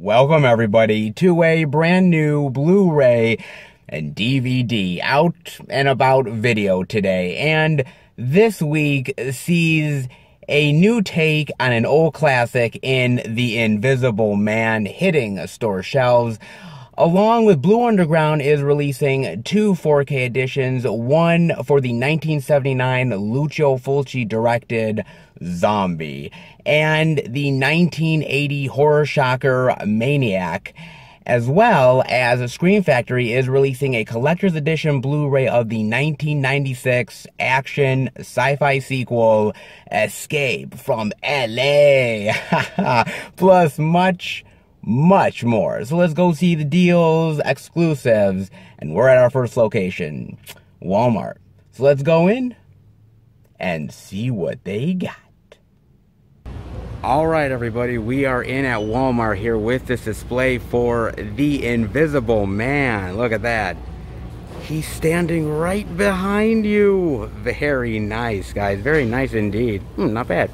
Welcome everybody to a brand new Blu-ray and DVD out and about video today. And this week sees a new take on an old classic in The Invisible Man hitting store shelves. Along with Blue Underground is releasing two 4K editions, one for the 1979 Lucio Fulci directed Zombie, and the 1980 horror shocker Maniac, as well as Scream Factory is releasing a collector's edition Blu-ray of the 1996 action sci-fi sequel Escape from LA, plus much more. So let's go see the deals, exclusives, and we're at our first location, Walmart. So let's go in and see what they got. Alright everybody, we are in at Walmart here with this display for The Invisible Man. Look at that. He's standing right behind you. Very nice, guys. Very nice indeed. Not bad.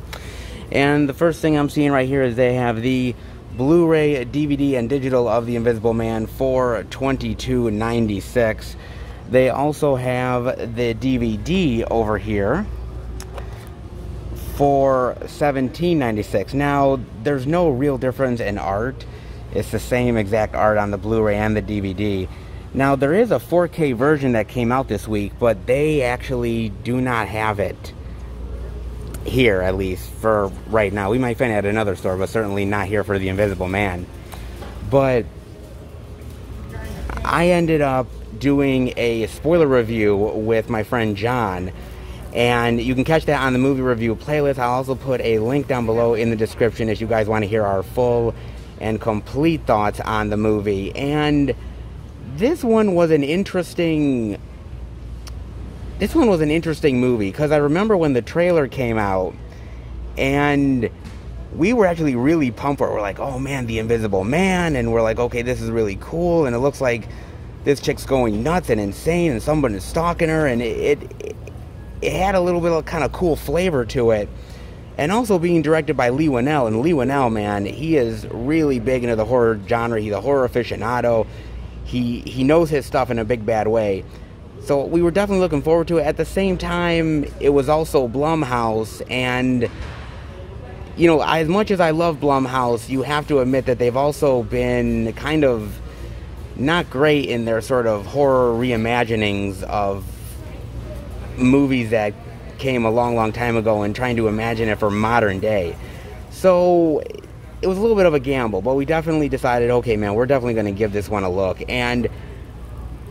And the first thing I'm seeing right here is they have the Blu-ray, DVD, and digital of The Invisible Man for $22.96. They also have the DVD over here for $17.96. Now, there's no real difference in art. It's the same exact art on the Blu-ray and the DVD. Now, there is a 4K version that came out this week, but they actually do not have it here, at least for right now. We might find it at another store, but certainly not here for The Invisible Man. But I ended up doing a spoiler review with my friend John, and you can catch that on the movie review playlist. I'll also put a link down below in the description if you guys want to hear our full and complete thoughts on the movie. And this one was an interesting movie, because I remember when the trailer came out, and we were actually really pumped for it. We're like, oh man, The Invisible Man, and we're like, okay, this is really cool, and it looks like this chick's going nuts and insane, and someone is stalking her, and it had a little bit of kind of cool flavor to it. And also being directed by Leigh Whannell, and Leigh Whannell, man, he is really big into the horror genre. He's a horror aficionado. He knows his stuff in a big bad way. So we were definitely looking forward to it. At the same time, it was also Blumhouse, and you know, as much as I love Blumhouse, you have to admit that they've also been kind of not great in their sort of horror reimaginings of movies that came a long time ago and trying to imagine it for modern day. So it was a little bit of a gamble, but we definitely decided, okay man, we're definitely going to give this one a look. And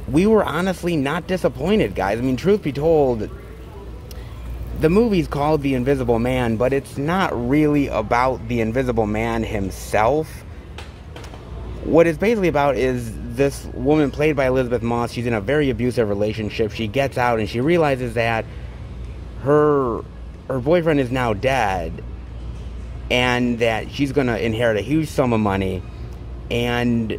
we were honestly not disappointed, guys. I mean, truth be told, the movie's called The Invisible Man, but it's not really about the Invisible Man himself. What it's basically about is this woman played by Elizabeth Moss. She's in a very abusive relationship. She gets out and she realizes that her boyfriend is now dead, and that she's going to inherit a huge sum of money, and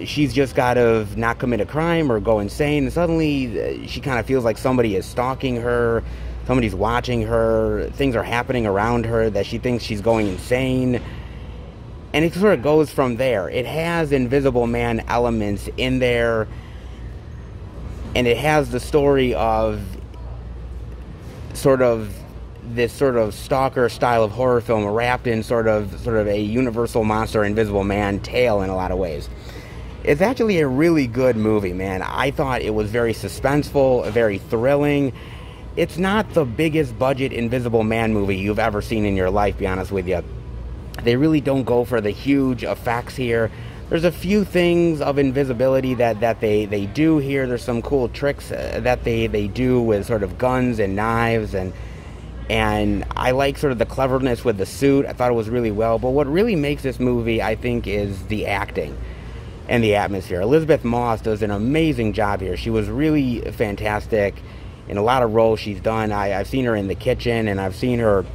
she's just got to not commit a crime or go insane. And suddenly she kind of feels like somebody is stalking her, somebody's watching her, things are happening around her that she thinks she's going insane. And it sort of goes from there. It has Invisible Man elements in there, and it has the story of this sort of stalker style of horror film wrapped in sort of a Universal Monster Invisible Man tale in a lot of ways. It's actually a really good movie, man. I thought it was very suspenseful, very thrilling. It's not the biggest budget Invisible Man movie you've ever seen in your life, to be honest with you. They really don't go for the huge effects here. There's a few things of invisibility that they do here. There's some cool tricks that they do with sort of guns and knives, and I like sort of the cleverness with the suit. I thought it was really well. But what really makes this movie, I think, is the acting and the atmosphere. Elizabeth Moss does an amazing job here. She was really fantastic in a lot of roles she's done. I've seen her in The Kitchen, and I've seen her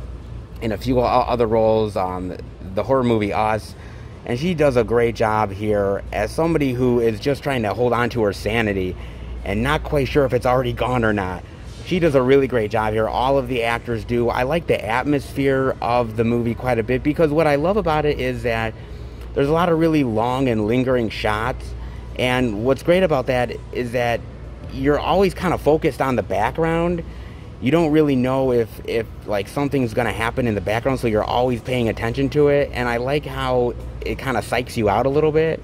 in a few other roles, the horror movie Us, and she does a great job here as somebody who is just trying to hold on to her sanity and not quite sure if it's already gone or not. She does a really great job here. All of the actors do. I like the atmosphere of the movie quite a bit, because what I love about it is that there's a lot of really long and lingering shots. And what's great about that is that you're always kind of focused on the background. You don't really know if like something's going to happen in the background, so you're always paying attention to it. And I like how it kind of psychs you out a little bit.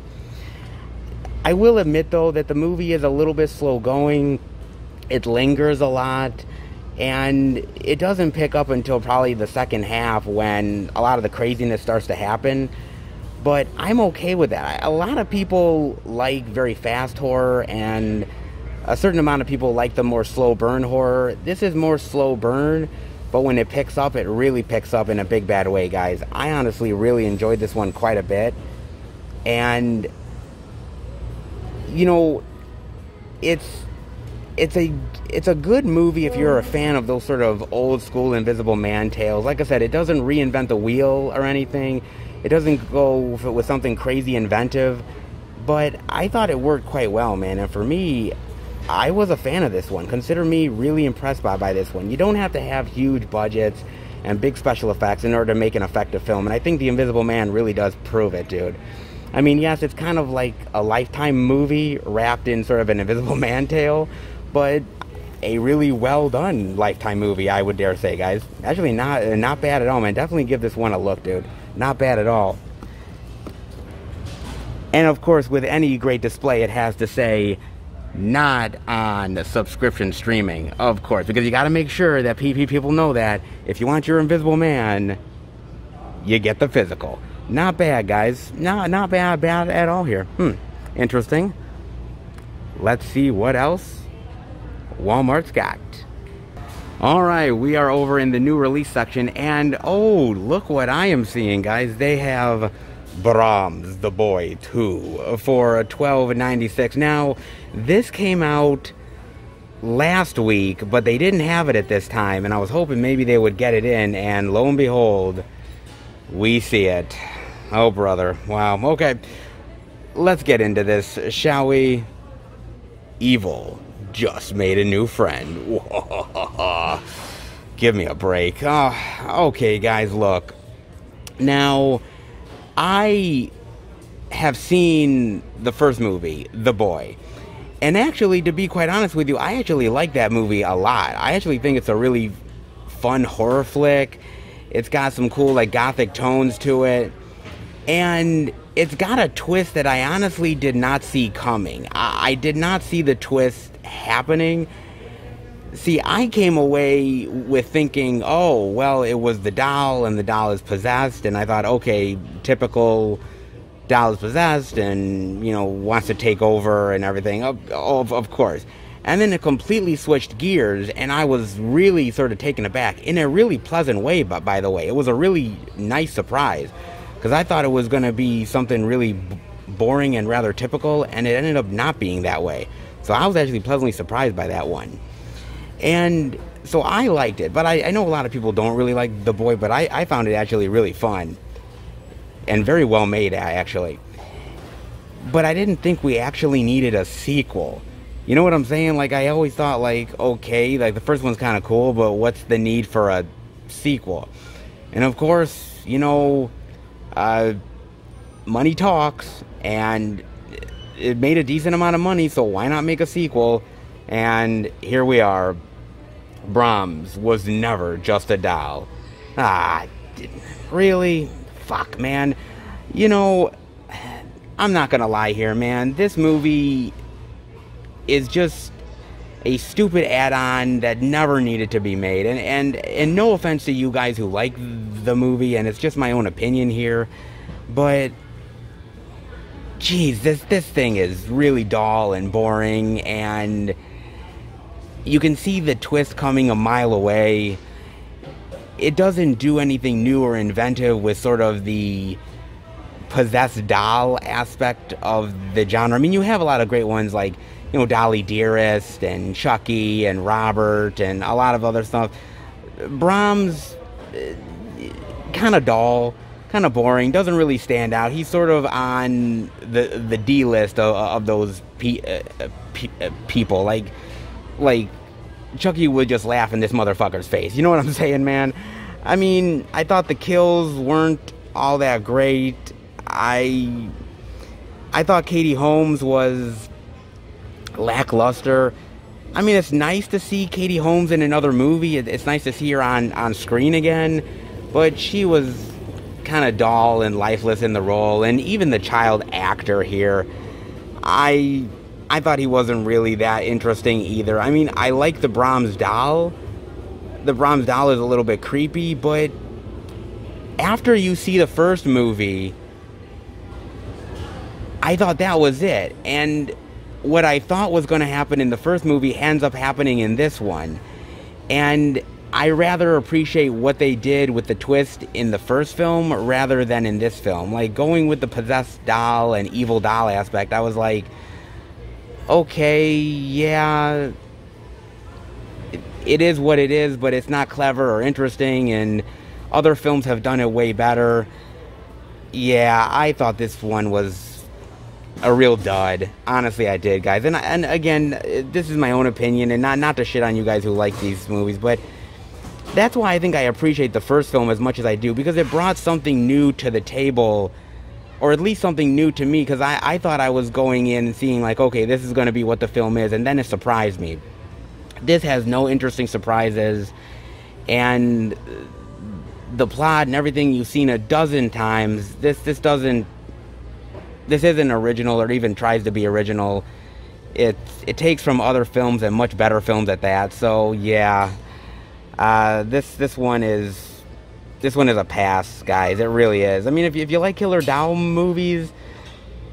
I will admit, though, that the movie is a little bit slow going. It lingers a lot, and it doesn't pick up until probably the second half when a lot of the craziness starts to happen. But I'm okay with that. A lot of people like very fast horror, and a certain amount of people like the more slow burn horror. This is more slow burn, but when it picks up, it really picks up in a big bad way, guys. I honestly really enjoyed this one quite a bit. And, you know, it's a good movie if you're a fan of those sort of old school Invisible Man tales. Like I said, it doesn't reinvent the wheel or anything. It doesn't go with something crazy inventive, but I thought it worked quite well, man. And for me, I was a fan of this one. Consider me really impressed by this one. You don't have to have huge budgets and big special effects in order to make an effective film, and I think The Invisible Man really does prove it, dude. I mean, yes, it's kind of like a Lifetime movie wrapped in sort of an Invisible Man tale, but a really well done Lifetime movie, I would dare say, guys. Actually, not bad at all, man. Definitely give this one a look, dude. Not bad at all. And of course, with any great display, it has to say, not on subscription streaming, of course, because you got to make sure that people know that if you want your Invisible Man, you get the physical. Not bad, guys. Not bad at all here. Interesting. Let's see what else Walmart's got. Alright, we are over in the new release section, and oh, look what I am seeing, guys. They have Brahms the Boy 2 for $12.96. Now, this came out last week, but they didn't have it at this time, and I was hoping maybe they would get it in, and lo and behold, we see it. Oh, brother. Wow. Okay, let's get into this, shall we? Evil just made a new friend. Give me a break. Oh, okay, guys, look. Now, I have seen the first movie, The Boy. And actually, to be quite honest with you, I actually like that movie a lot. I actually think it's a really fun horror flick. It's got some cool, like, gothic tones to it. And it's got a twist that I honestly did not see coming. I did not see the twist happening. See, I came away with thinking, oh, well, it was the doll, and the doll is possessed, and I thought, okay, typical doll is possessed, and, you know, wants to take over and everything, of course. And then it completely switched gears, and I was really sort of taken aback, in a really pleasant way, but by the way. It was a really nice surprise, because I thought it was going to be something really boring and rather typical, and it ended up not being that way. So I was actually pleasantly surprised by that one. And so I liked it, but I know a lot of people don't really like The Boy, but I found it actually really fun. And very well made, actually. But I didn't think we actually needed a sequel. You know what I'm saying? Like, I always thought, like, okay, like, the first one's kind of cool, but what's the need for a sequel? And of course, you know, money talks, and it made a decent amount of money, so why not make a sequel? And here we are. Brahms was never just a doll. Really? Fuck, man. You know, I'm not gonna lie here, man. This movie is just a stupid add-on that never needed to be made. And no offense to you guys who like the movie, and it's just my own opinion here, but geez, this thing is really dull and boring, and you can see the twist coming a mile away. It doesn't do anything new or inventive with sort of the possessed doll aspect of the genre. I mean, you have a lot of great ones like, you know, Dolly Dearest and Chucky and Robert and a lot of other stuff. Brahms, kind of dull, kind of boring, doesn't really stand out. He's sort of on the D list of those people. Like Chucky would just laugh in this motherfucker's face. You know what I'm saying, man? I mean, I thought the kills weren't all that great. I thought Katie Holmes was lackluster. I mean, it's nice to see Katie Holmes in another movie. It's nice to see her on screen again, but she was kind of dull and lifeless in the role. And even the child actor here, I thought he wasn't really that interesting either. I mean, I like the Brahms doll. The Brahms doll is a little bit creepy, but after you see the first movie, I thought that was it. And what I thought was going to happen in the first movie ends up happening in this one. And I rather appreciate what they did with the twist in the first film rather than in this film. Like, going with the possessed doll and evil doll aspect, I was like, okay, yeah, it is what it is, but it's not clever or interesting, and other films have done it way better. Yeah, I thought this one was a real dud. Honestly, I did, guys. And again, this is my own opinion, and not to shit on you guys who like these movies, but that's why I think I appreciate the first film as much as I do, because it brought something new to the table, or at least something new to me, because I thought I was going in and seeing, like, okay, this is going to be what the film is, and then it surprised me. This has no interesting surprises, and the plot and everything you've seen a dozen times, this isn't original, or even tries to be original. It takes from other films, and much better films at that. So yeah, this one is a pass, guys. It really is. I mean, if you like killer doll movies,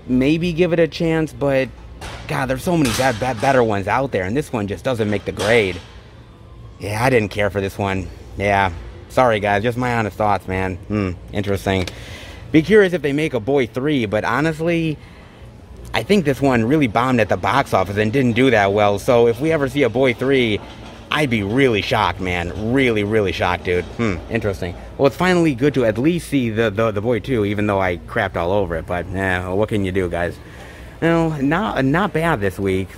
maybe give it a chance. But God, there's so many better ones out there, and this one just doesn't make the grade. Yeah, I didn't care for this one. Yeah, sorry guys, just my honest thoughts, man. Interesting. Be curious if they make a Boy 3, but honestly, I think this one really bombed at the box office and didn't do that well. So if we ever see a Boy 3, I'd be really shocked, man. Really, really shocked, dude. Interesting. Well, it's finally good to at least see the Boy 2, even though I crapped all over it. But, what can you do, guys? No, not bad this week.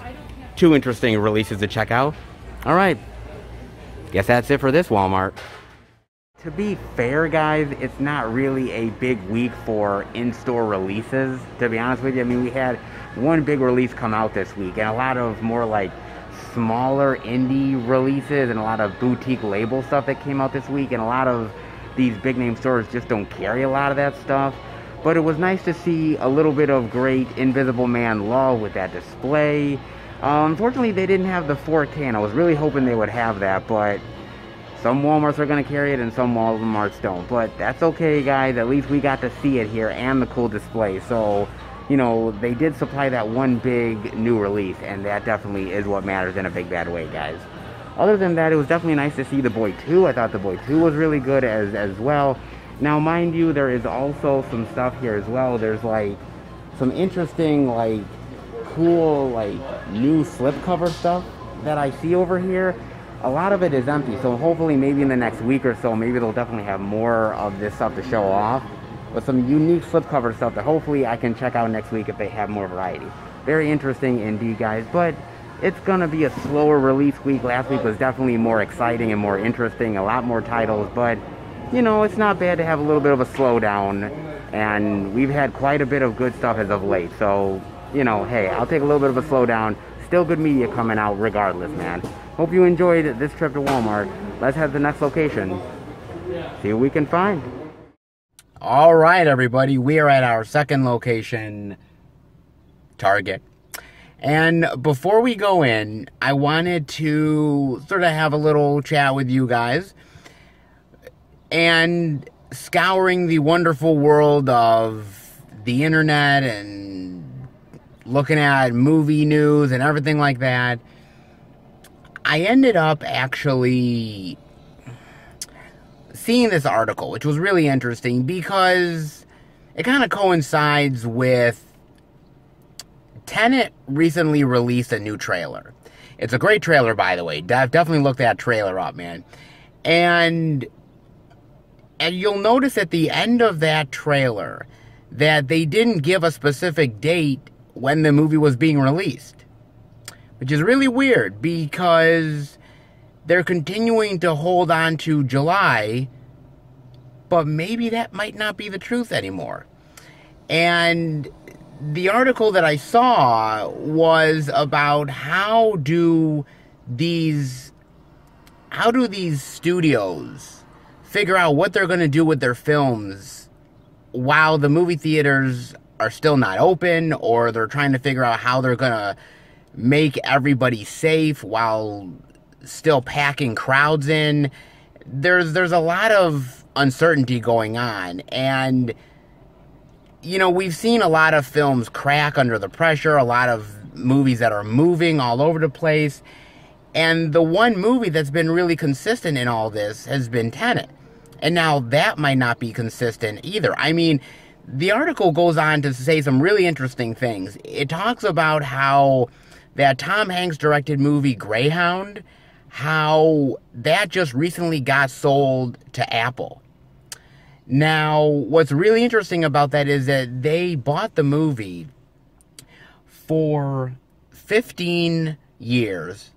2 interesting releases to check out. All right. Guess that's it for this Walmart. To be fair, guys, it's not really a big week for in-store releases, to be honest with you. I mean, we had one big release come out this week, and a lot of more like smaller indie releases and a lot of boutique label stuff that came out this week, and a lot of these big name stores just don't carry a lot of that stuff. But it was nice to see a little bit of great Invisible Man love with that display. Unfortunately, they didn't have the 4K, and I was really hoping they would have that, but some Walmarts are going to carry it and some Walmarts don't. But that's okay, guys. At least we got to see it here and the cool display. So, you know, they did supply that one big new release, and that definitely is what matters in a big bad way, guys. Other than that, it was definitely nice to see the Boy 2. I thought the Boy 2 was really good as well. Now, mind you, there is also some stuff here as well. There's, like, some interesting, like, cool, like, new slipcover stuff that I see over here. A lot of it is empty, so hopefully maybe in the next week or so, maybe they'll definitely have more of this stuff to show off, with some unique slipcover stuff that hopefully I can check out next week if they have more variety. Very interesting indeed, guys, but it's gonna be a slower release week. Last week was definitely more exciting and more interesting, a lot more titles, but you know, it's not bad to have a little bit of a slowdown, and we've had quite a bit of good stuff as of late, so, you know, hey, I'll take a little bit of a slowdown. Still good media coming out regardless, man. Hope you enjoyed this trip to Walmart. Let's head to the next location. See what we can find. All right, everybody. We are at our second location, Target. And before we go in, I wanted to sort of have a little chat with you guys. And scouring the wonderful world of the internet and looking at movie news and everything like that, I ended up actually seeing this article, which was really interesting because it kind of coincides with Tenet recently released a new trailer. It's a great trailer, by the way. Definitely look that trailer up, man. And you'll notice at the end of that trailer that they didn't give a specific date when the movie was being released. Which is really weird because they're continuing to hold on to July, but maybe that might not be the truth anymore. And the article that I saw was about how do these studios figure out what they're going to do with their films while the movie theaters are still not open, or they're trying to figure out how they're going to make everybody safe while still packing crowds in. There's a lot of uncertainty going on, and you know, we've seen a lot of films crack under the pressure, a lot of movies that are moving all over the place, and the one movie that's been really consistent in all this has been Tenet. And now that might not be consistent either. I mean, the article goes on to say some really interesting things. It talks about how that Tom Hanks directed movie Greyhound, how that just recently got sold to Apple. Now, what's really interesting about that is that they bought the movie for 15 years,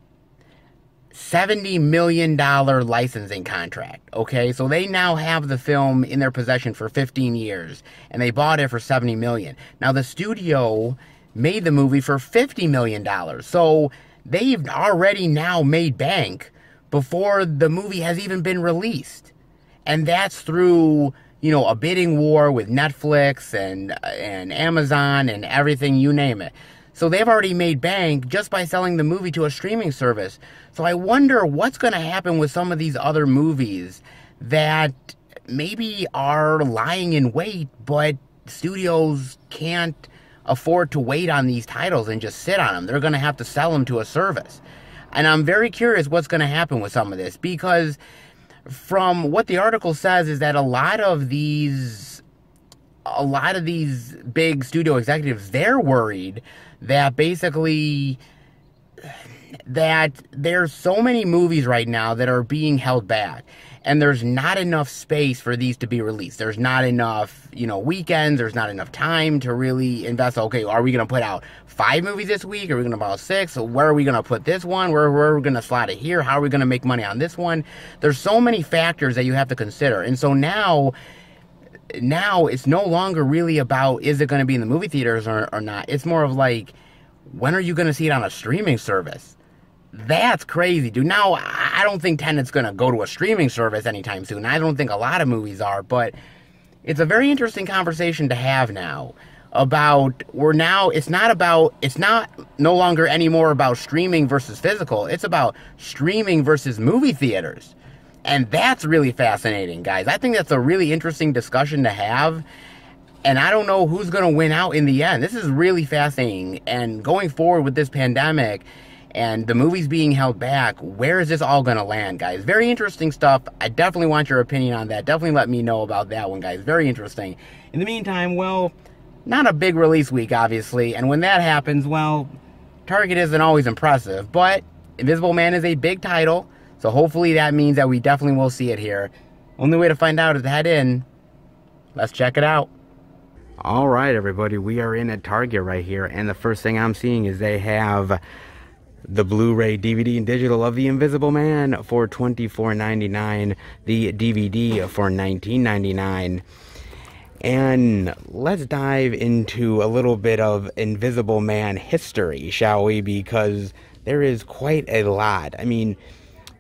$70 million licensing contract, okay? So they now have the film in their possession for 15 years, and they bought it for $70 million. Now, the studio made the movie for $50 million, so they've already now made bank before the movie has even been released. And that's through, you know, a bidding war with Netflix and Amazon and everything, you name it. So they've already made bank just by selling the movie to a streaming service. So I wonder what's going to happen with some of these other movies that maybe are lying in wait, but studios can't afford to wait on these titles and just sit on them. They're going to have to sell them to a service. And I'm very curious what's going to happen with some of this, because from what the article says is that a lot of these big studio executives, they're worried that basically that there's so many movies right now that are being held back, and there's not enough space for these to be released. There's not enough, you know, weekends. There's not enough time to really invest. Okay, are we going to put out 5 movies this week? Are we going to put out 6? So where are we going to put this one? Where are we going to slot it here? How are we going to make money on this one? There's so many factors that you have to consider. And so now it's no longer really about, is it going to be in the movie theaters or not? It's more of like, when are you going to see it on a streaming service? That's crazy, dude. Now, I don't think Tenet's going to go to a streaming service anytime soon. I don't think a lot of movies are, but it's a very interesting conversation to have now about, it's not no longer anymore about streaming versus physical. It's about streaming versus movie theaters. And that's really fascinating, guys. I think that's a really interesting discussion to have. And I don't know who's going to win out in the end. This is really fascinating. And going forward with this pandemic and the movies being held back, where is this all going to land, guys? Very interesting stuff. I definitely want your opinion on that. Definitely let me know about that one, guys. Very interesting. In the meantime, well, not a big release week, obviously. And when that happens, well, Target isn't always impressive. But Invisible Man is a big title, so hopefully that means that we definitely will see it here. Only way to find out is to head in. Let's check it out. All right, everybody. We are in at Target right here. And the first thing I'm seeing is they have the Blu-ray, DVD, and digital of The Invisible Man for $24.99. The DVD for $19.99. And let's dive into a little bit of Invisible Man history, shall we? Because there is quite a lot. I mean,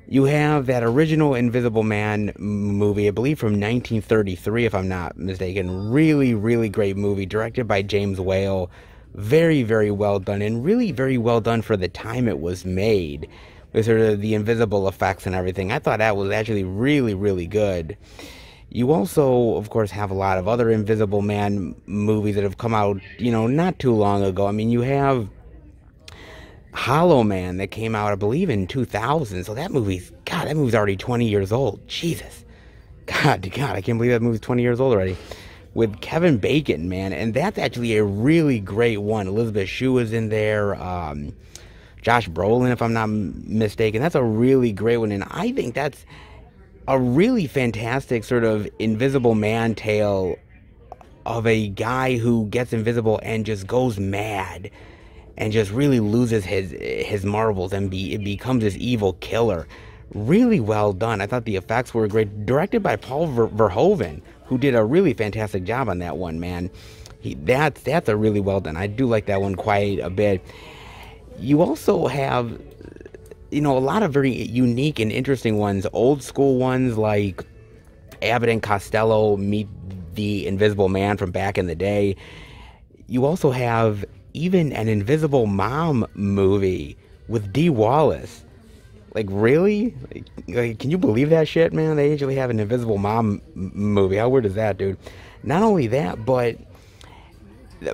you have that original Invisible Man movie, I believe from 1933, if I'm not mistaken. Really, really great movie, directed by James Whale. Very, very well done, and really very well done for the time it was made, with sort of the invisible effects and everything. I thought that was actually really, really good. You also, of course, have a lot of other Invisible Man movies that have come out, you know, not too long ago. I mean, you have Hollow Man that came out, I believe, in 2000. So that movie's already 20 years old. Jesus. God, I can't believe that movie's 20 years old already. With Kevin Bacon, man. And that's actually a really great one. Elizabeth Shue is in there. Josh Brolin, if I'm not mistaken. That's a really great one. And I think that's a really fantastic sort of Invisible Man tale of a guy who gets invisible and just goes mad and just really loses his marbles and becomes this evil killer. Really well done. I thought the effects were great. Directed by Paul Verhoeven, who did a really fantastic job on that one, man. That's a really well done. I do like that one quite a bit. You also have, a lot of very unique and interesting ones, old school ones like Abbott and Costello meet the Invisible Man from back in the day. You also have even an Invisible Mom movie with Dee Wallace. Like, really? Like, can you believe that shit, man? They actually have an Invisible Mom movie. How weird is that, dude? Not only that, but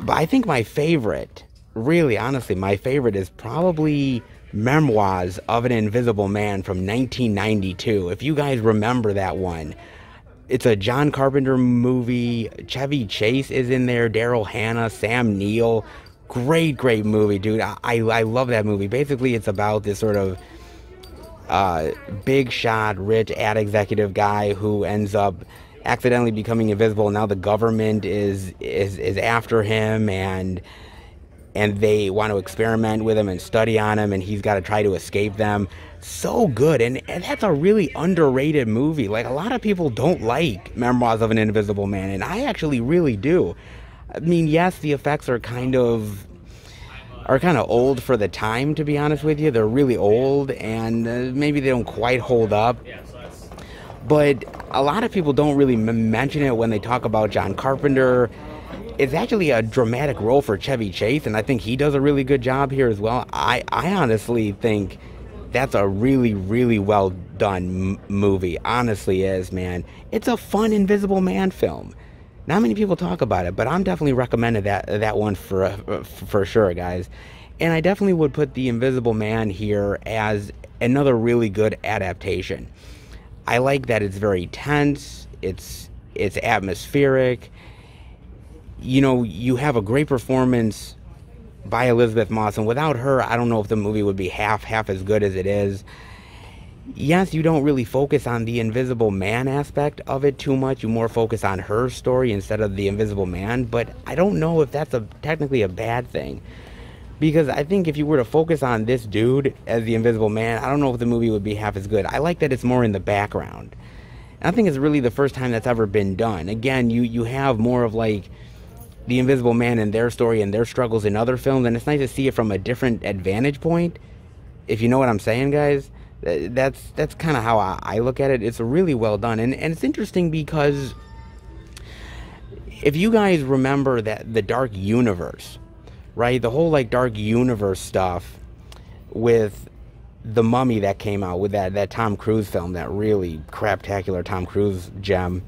I think my favorite, really, honestly, my favorite is probably Memoirs of an Invisible Man from 1992. If you guys remember that one. It's a John Carpenter movie. Chevy Chase is in there. Daryl Hannah, Sam Neill. Great movie, dude. I love that movie. Basically, it's about this sort of big shot, rich ad executive guy who ends up accidentally becoming invisible. Now the government is after him, and they want to experiment with him and study on him, and he's got to try to escape them. So good, and that's a really underrated movie. Like, a lot of people don't like Memoirs of an Invisible Man, and I actually really do. I mean, yes, the effects are kind of old for the time, to be honest with you. They're really old, and maybe they don't quite hold up. But a lot of people don't really mention it when they talk about John Carpenter. It's actually a dramatic role for Chevy Chase, and I think he does a really good job here as well. I honestly think that's a really, really well done movie. Honestly is, man. It's a fun Invisible Man film. Not many people talk about it, but I'm definitely recommending that one for sure, guys. And I definitely would put The Invisible Man here as another really good adaptation. I like that it's very tense. It's atmospheric. You have a great performance by Elizabeth Moss, and without her, I don't know if the movie would be half as good as it is. Yes, you don't really focus on the Invisible Man aspect of it too much. You more focus on her story instead of the Invisible Man, but I don't know if that's technically a bad thing. Because I think if you were to focus on this dude as the Invisible Man, I don't know if the movie would be half as good. I like that it's more in the background. And I think it's really the first time that's ever been done. Again, you have more of like the Invisible Man and their story and their struggles in other films, and it's nice to see it from a different advantage point, if you know what I'm saying, guys. That's kind of how I look at it. It's really well done, and it's interesting because if you guys remember that the Dark Universe, right, the whole like Dark Universe stuff with The Mummy that came out with that Tom Cruise film, that really craptacular Tom Cruise gem,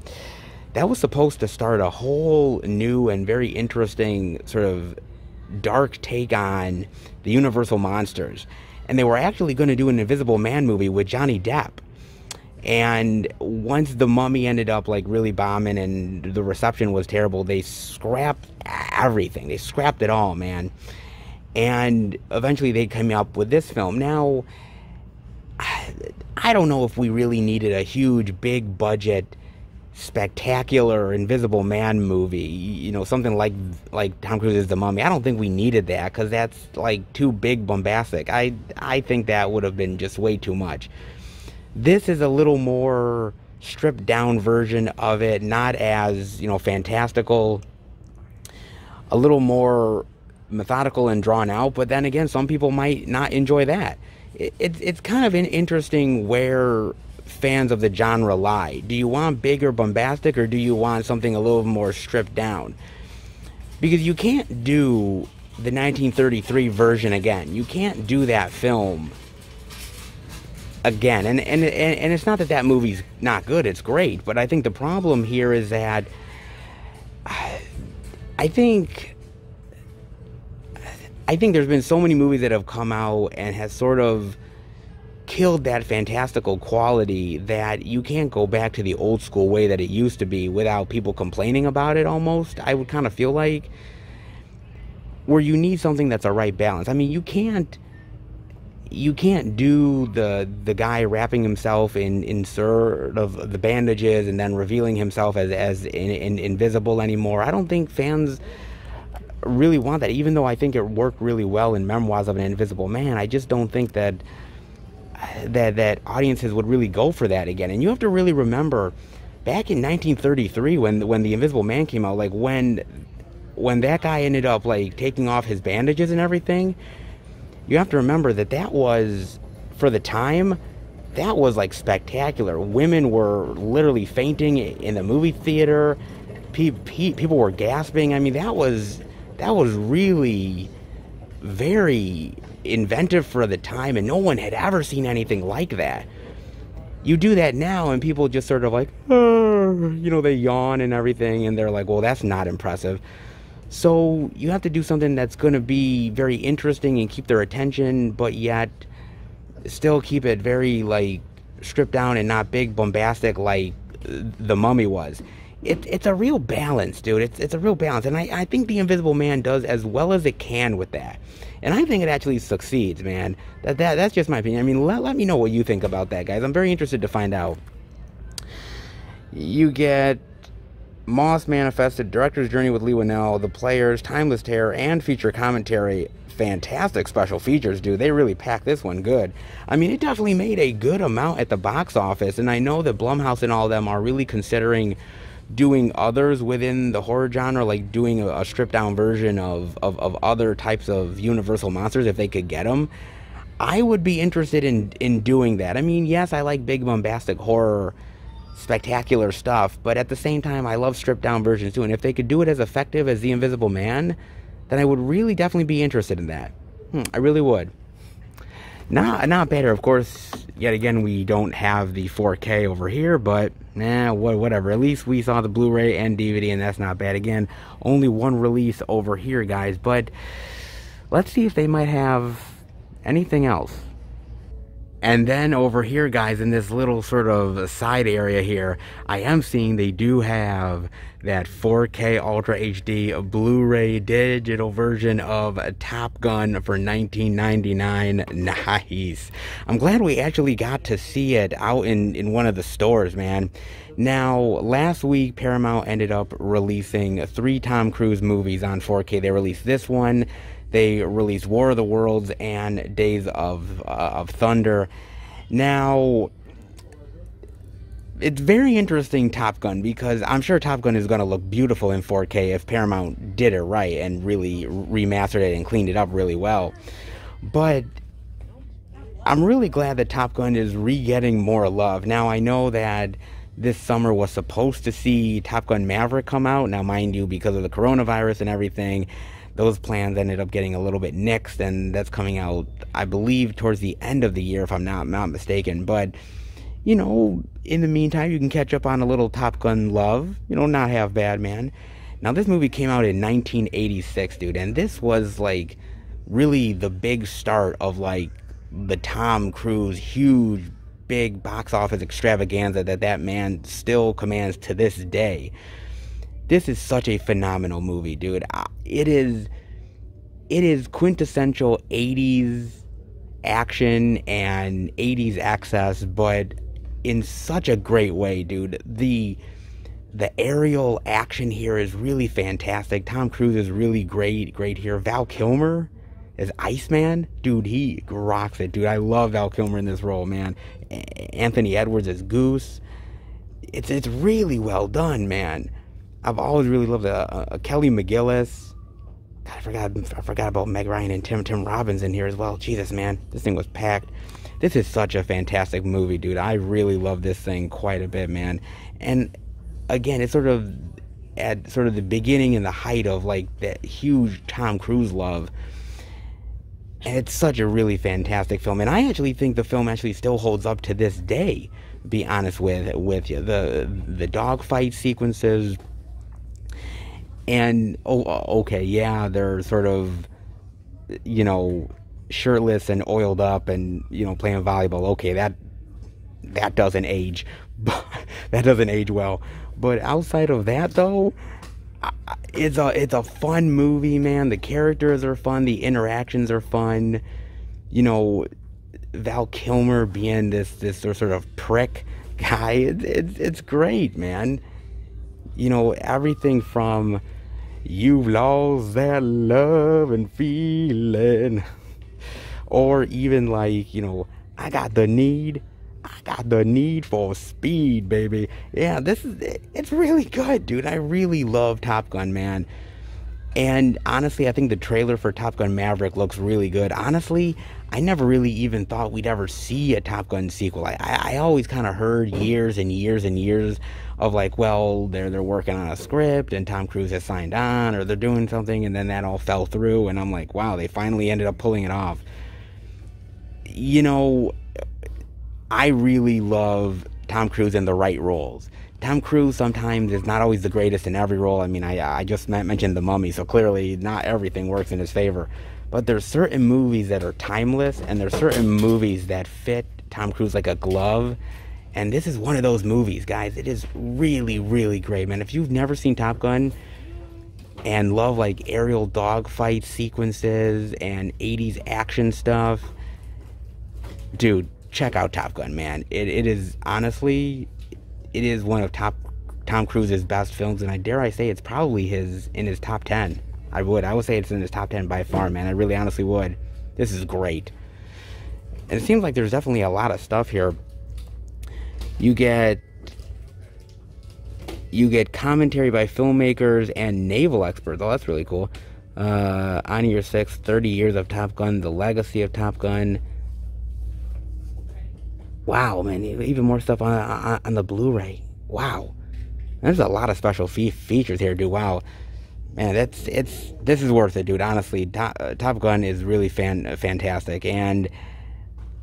that was supposed to start a whole new and very interesting sort of dark take on the Universal monsters. And they were actually going to do an Invisible Man movie with Johnny Depp. And once The Mummy ended up like really bombing and the reception was terrible, they scrapped everything. They scrapped it all, man. And eventually they came up with this film. Now, I don't know if we really needed a huge, big budget, spectacular Invisible Man movie, something like Tom Cruise's The Mummy. I don't think we needed that, because that's like too big, bombastic. I think that would have been just way too much. This is a little more stripped down version of it, not as fantastical, a little more methodical and drawn out. But then again, some people might not enjoy that. It's kind of interesting where fans of the genre lie. Do you want big or bombastic, or do you want something a little more stripped down? Because you can't do the 1933 version again. You can't do that film again. And it's not that movie's not good. It's great. But I think the problem here is that I think there's been so many movies that have come out and has sort of killed that fantastical quality that you can't go back to the old school way that it used to be without people complaining about it almost. I would kind of feel like, where you need something that's a right balance. I mean, you can't do the guy wrapping himself in sort of the bandages and then revealing himself as invisible anymore. I don't think fans really want that, even though I think it worked really well in Memoirs of an Invisible Man. I just don't think that audiences would really go for that again. And you have to really remember, back in 1933, when The Invisible Man came out, like when when that guy ended up like taking off his bandages and everything, you have to remember that that was, for the time, that was like spectacular. Women were literally fainting in the movie theater. People were gasping. I mean, that was really very inventive for the time, and no one had ever seen anything like that. You do that now and people just sort of like, they yawn and everything, and they're like, well, that's not impressive. So you have to do something that's going to be very interesting and keep their attention, but yet still keep it very like stripped down and not big bombastic like The Mummy was. It's a real balance, dude. It's a real balance, and I think The Invisible Man does as well as it can with that, and I think it actually succeeds, man. That's just my opinion. I mean, let me know what you think about that, guys. I'm very interested to find out. You get Moss Manifested, Director's Journey with Lee Winnell, The Players, Timeless Terror, and feature commentary. Fantastic special features, dude. They really packed this one good. I mean, it definitely made a good amount at the box office, and I know that Blumhouse and all of them are really considering doing others within the horror genre, like doing a stripped down version of other types of Universal monsters if they could get them. I would be interested in doing that. I mean, yes, I like big bombastic horror, spectacular stuff, but at the same time, I love stripped down versions too, and if they could do it as effective as The Invisible Man, then I would really definitely be interested in that. I really would. Not better, of course. Yet again, we don't have the 4K over here, but whatever. At least we saw the Blu-ray and DVD, and that's not bad. Again, only one release over here, guys. But let's see if they might have anything else. And then over here, guys, in this little sort of side area here, I am seeing they do have that 4K Ultra HD Blu-ray digital version of Top Gun for $19.99. Nice. I'm glad we actually got to see it out in one of the stores, man. Now, last week, Paramount ended up releasing 3 Tom Cruise movies on 4K. They released this one. They released War of the Worlds and Days of Thunder. Now, it's very interesting, Top Gun, because I'm sure Top Gun is going to look beautiful in 4K if Paramount did it right and really remastered it and cleaned it up really well. But I'm really glad that Top Gun is re-getting more love. Now, I know that this summer was supposed to see Top Gun Maverick come out. Now, mind you, because of the coronavirus and everything, those plans ended up getting a little bit nixed, and that's coming out, I believe, towards the end of the year, if I'm not mistaken. But, in the meantime, you can catch up on a little Top Gun love. Not half bad, man. Now, this movie came out in 1986, dude, and this was, like, really the big start of, like, the Tom Cruise huge, big box office extravaganza that man still commands to this day. This is such a phenomenal movie, dude. It is quintessential 80s action and 80s excess, but in such a great way, dude. The aerial action here is really fantastic. Tom Cruise is really great here. Val Kilmer as Iceman, dude, he rocks it, dude. I love Val Kilmer in this role, man. Anthony Edwards as Goose. It's really well done, man. I've always really loved Kelly McGillis. God, I forgot about Meg Ryan and Tim Robbins in here as well. Jesus, man, this thing was packed. This is such a fantastic movie, dude. I really love this thing quite a bit, man. And again, it's sort of at sort of the beginning and the height of like that huge Tom Cruise love. And it's such a really fantastic film. And I actually think the film actually still holds up to this day, to be honest with you. The dogfight sequences. And, okay, yeah, they're sort of, shirtless and oiled up and, playing volleyball. Okay, that doesn't age. That doesn't age well. But outside of that, though, it's a fun movie, man. The characters are fun. The interactions are fun. Val Kilmer being this sort of prick guy. It's great, man. Everything from you've lost that love and feeling, or even like, I got the need for speed, baby. Yeah, it's really good, dude. I really love Top Gun, man. And honestly, I think the trailer for Top Gun Maverick looks really good. Honestly, I never really even thought we'd ever see a Top Gun sequel. I always kind of heard years and years and years of like, well, they're working on a script and Tom Cruise has signed on, or they're doing something, and then that all fell through, and I'm like, wow, they finally ended up pulling it off. You know, I really love Tom Cruise in the right roles. Tom Cruise sometimes is not always the greatest in every role. I mean, I just mentioned The Mummy, so clearly not everything works in his favor. But there's certain movies that are timeless, and there's certain movies that fit Tom Cruise like a glove. And this is one of those movies, guys. It is really, really great, man. If you've never seen Top Gun and love like aerial dogfight sequences and 80s action stuff, dude, check out Top Gun, man. It is, honestly, it is one of Tom Cruise's best films, and I dare I say it's probably in his top 10. I would say it's in his top 10 by far, man. I really honestly would. This is great. And it seems like there's definitely a lot of stuff here. You get commentary by filmmakers and naval experts. Oh, that's really cool. On Year 6, 30 years of Top Gun, the legacy of Top Gun. Wow, man, even more stuff on the Blu-ray. Wow. There's a lot of special features here, dude. Wow. Man, this is worth it, dude. Honestly, Top Gun is really fantastic, and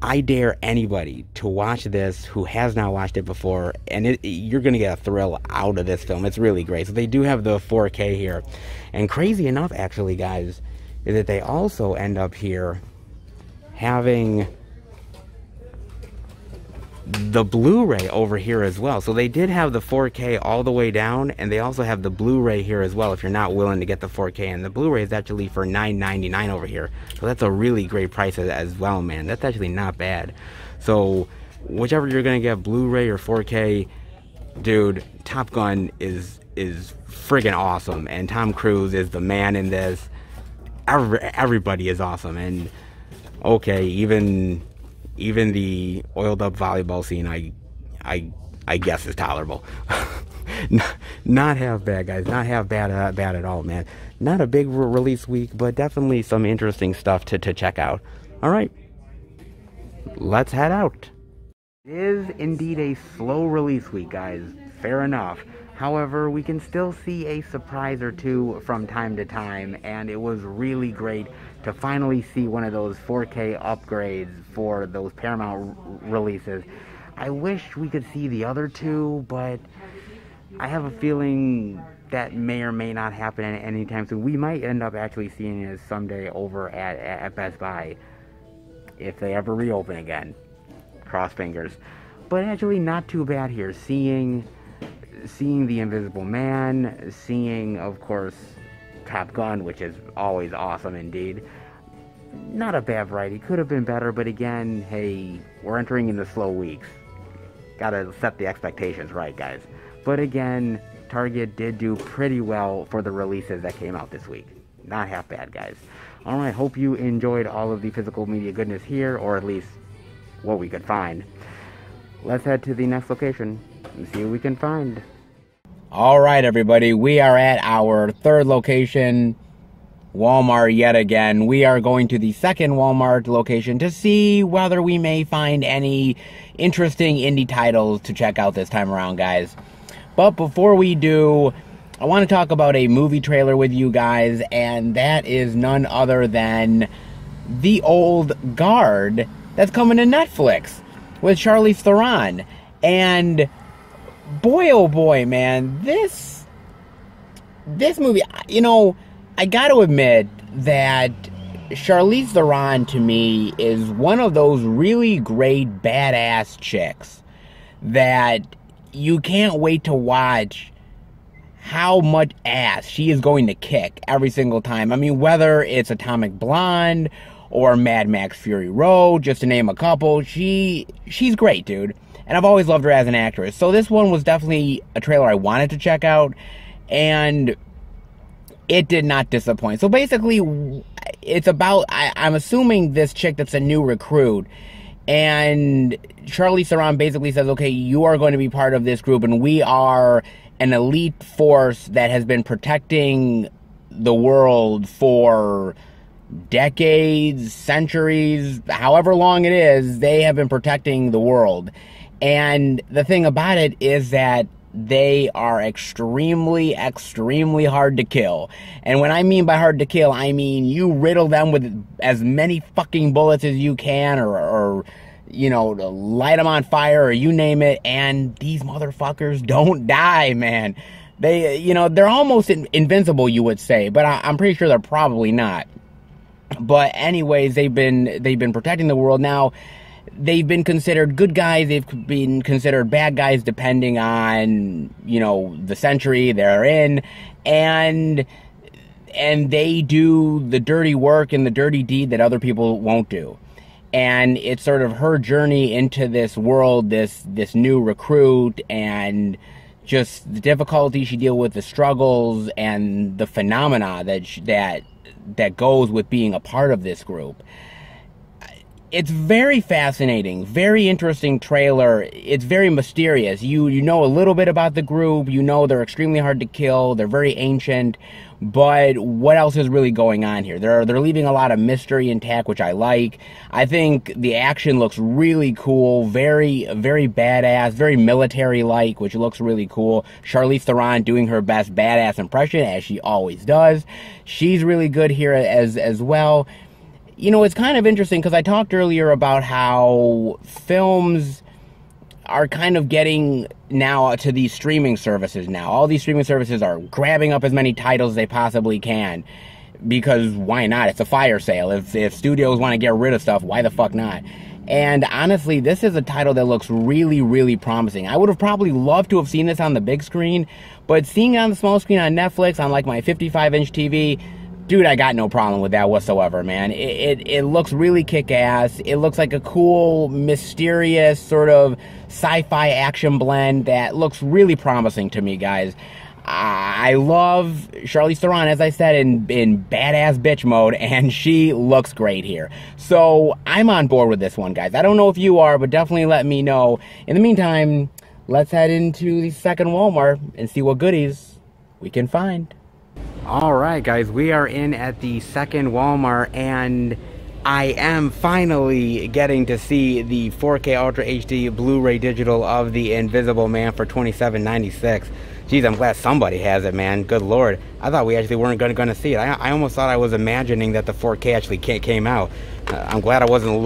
I dare anybody to watch this who has not watched it before, and you're going to get a thrill out of this film. It's really great. So they do have the 4K here. And crazy enough, actually, guys, is that they also end up here having the Blu-ray over here as well. So they did have the 4K all the way down, and they also have the Blu-ray here as well if you're not willing to get the 4K. And the Blu-ray is actually for $9.99 over here. So that's a really great price as well, man. That's actually not bad. So whichever you're gonna get, Blu-ray or 4K, dude, Top Gun is friggin' awesome, and Tom Cruise is the man in this. Everybody is awesome, and okay, even the oiled up volleyball scene, I guess is tolerable. Not half bad, guys. Not half bad at all, man. Not a big release week, but definitely some interesting stuff to check out. All right, let's head out. It is indeed a slow release week, guys. Fair enough. However, we can still see a surprise or two from time to time, and it was really great to finally see one of those 4K upgrades for those Paramount releases. I wish we could see the other two, but I have a feeling that may or may not happen anytime soon. We might end up actually seeing it someday over at Best Buy, if they ever reopen again. Cross fingers. But actually not too bad here. Seeing The Invisible Man, seeing, of course, Top Gun, which is always awesome indeed. Not a bad variety. Could have been better, but again, hey, we're entering into slow weeks. Gotta set the expectations right, guys. But again, Target did do pretty well for the releases that came out this week. Not half bad, guys. Alright, hope you enjoyed all of the physical media goodness here, or at least what we could find. Let's head to the next location and see what we can find. Alright, everybody, we are at our third location, Walmart yet again. We are going to the second Walmart location to see whether we may find any interesting indie titles to check out this time around, guys. But before we do, I want to talk about a movie trailer with you guys, and that is none other than The Old Guard that's coming to Netflix with Charlize Theron. And boy, oh boy, man, this movie, you know, I gotta admit that Charlize Theron, to me, is one of those really great badass chicks that you can't wait to watch how much ass she is going to kick every single time. I mean, whether it's Atomic Blonde or Mad Max Fury Road, just to name a couple, she's great, dude. And I've always loved her as an actress. So this one was definitely a trailer I wanted to check out, and it did not disappoint. So basically, it's about, I'm assuming this chick that's a new recruit, and Charlize Theron basically says, okay, you are going to be part of this group, and we are an elite force that has been protecting the world for decades, centuries, however long it is. They have been protecting the world. And the thing about it is that they are extremely, extremely hard to kill. And when I mean by hard to kill, I mean you riddle them with as many fucking bullets as you can, or you know, light them on fire, or you name it, and these motherfuckers don't die, man. They, you know, they're almost invincible, you would say, but I'm pretty sure they're probably not. But anyways, they've been protecting the world. Now, they've been considered good guys, they've been considered bad guys, depending on, you know, the century they're in, and they do the dirty work and the dirty deed that other people won't do. And it's sort of her journey into this world, this new recruit, and just the difficulty she deals with, the struggles, and the phenomena that goes with being a part of this group. It's very fascinating, very interesting trailer. It's very mysterious. You know a little bit about the group. You know they're extremely hard to kill. They're very ancient. But what else is really going on here? They're leaving a lot of mystery intact, which I like. I think the action looks really cool, very, very badass, very military-like, which looks really cool. Charlize Theron doing her best badass impression, as she always does. She's really good here as well. You know, it's kind of interesting because I talked earlier about how films are kind of getting now to these streaming services now. All these streaming services are grabbing up as many titles as they possibly can, because why not? It's a fire sale. If studios want to get rid of stuff, why the fuck not? And honestly, this is a title that looks really, really promising. I would have probably loved to have seen this on the big screen, but seeing it on the small screen on Netflix, on like my 55-inch TV, dude, I got no problem with that whatsoever, man. It looks really kick-ass. It looks like a cool, mysterious, sort of sci-fi action blend that looks really promising to me, guys. I love Charlize Theron, as I said, in badass bitch mode, and she looks great here. So, I'm on board with this one, guys. I don't know if you are, but definitely let me know. In the meantime, let's head into the second Walmart and see what goodies we can find. Alright guys, we are in at the second Walmart, and I am finally getting to see the 4K Ultra HD Blu-ray digital of The Invisible Man for $27.96. Jeez, I'm glad somebody has it, man. Good lord. I thought we actually weren't going to see it. I almost thought I was imagining that the 4K actually came out. I'm glad I wasn't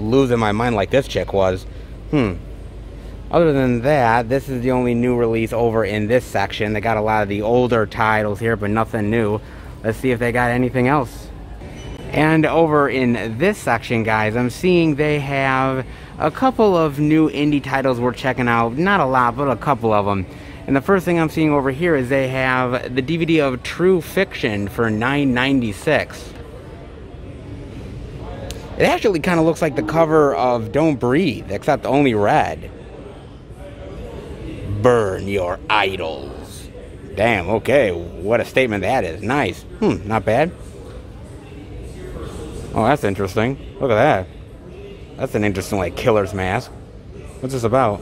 losing my mind like this chick was. Other than that, this is the only new release over in this section. They got a lot of the older titles here, but nothing new. Let's see if they got anything else. And over in this section, guys, I'm seeing they have a couple of new indie titles we're checking out. Not a lot, but a couple of them. And the first thing I'm seeing over here is they have the DVD of True Fiction for $9.96. It actually kind of looks like the cover of Don't Breathe, except only red. Burn your idols. Damn, okay, what a statement that is. Nice. Not bad. Oh, that's interesting. Look at that. That's an interesting, like, killer's mask. What's this about?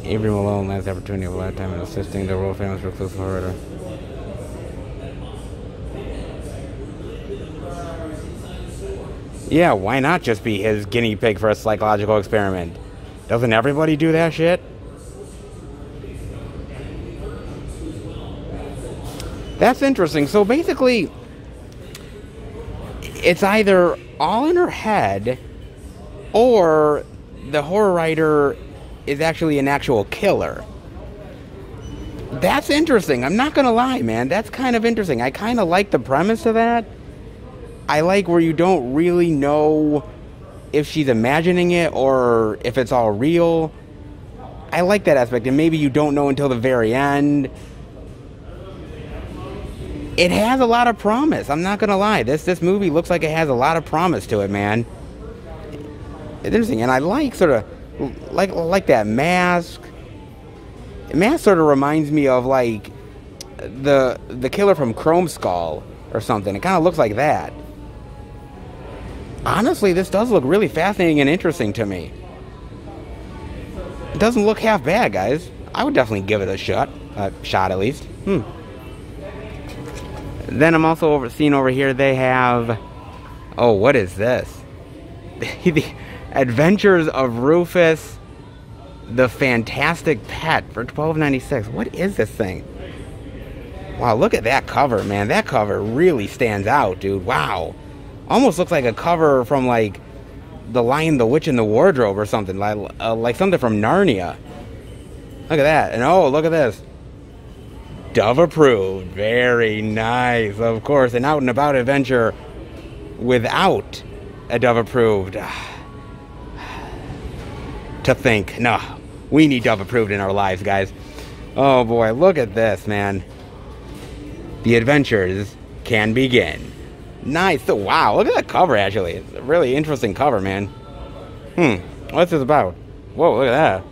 Avery Malone, last opportunity of a lifetime in assisting the world famous reclusive orator. Yeah, why not just be his guinea pig for a psychological experiment? Doesn't everybody do that shit? That's interesting. So basically, it's either all in her head, or the horror writer is actually an actual killer. That's interesting. I'm not gonna lie, man. That's kind of interesting. I kind of like the premise of that. I like where you don't really know if she's imagining it or if it's all real. I like that aspect, and maybe you don't know until the very end. It has a lot of promise. I'm not gonna lie. This movie looks like it has a lot of promise to it, man. It's interesting, and I like sort of like that mask. The mask sort of reminds me of like the killer from Chrome Skull or something. It kind of looks like that. Honestly, this does look really fascinating and interesting to me. It doesn't look half bad, guys. I would definitely give it a shot. Shot at least. Then I'm also seeing over here they have, oh, what is this? The Adventures of Rufus the Fantastic Pet for $12.96. What is this thing? Wow, look at that cover, man. That cover really stands out, dude. Wow. Almost looks like a cover from, like, The Lion, the Witch, and the Wardrobe or something. Like something from Narnia. Look at that. And, oh, look at this. Dove approved. Very nice, of course. An out and about adventure without a Dove approved. To think. No. We need Dove approved in our lives, guys. Oh, boy. Look at this, man. The adventures can begin. Nice. So, wow, look at that cover, actually. It's a really interesting cover, man. What's this about? Whoa, look at that.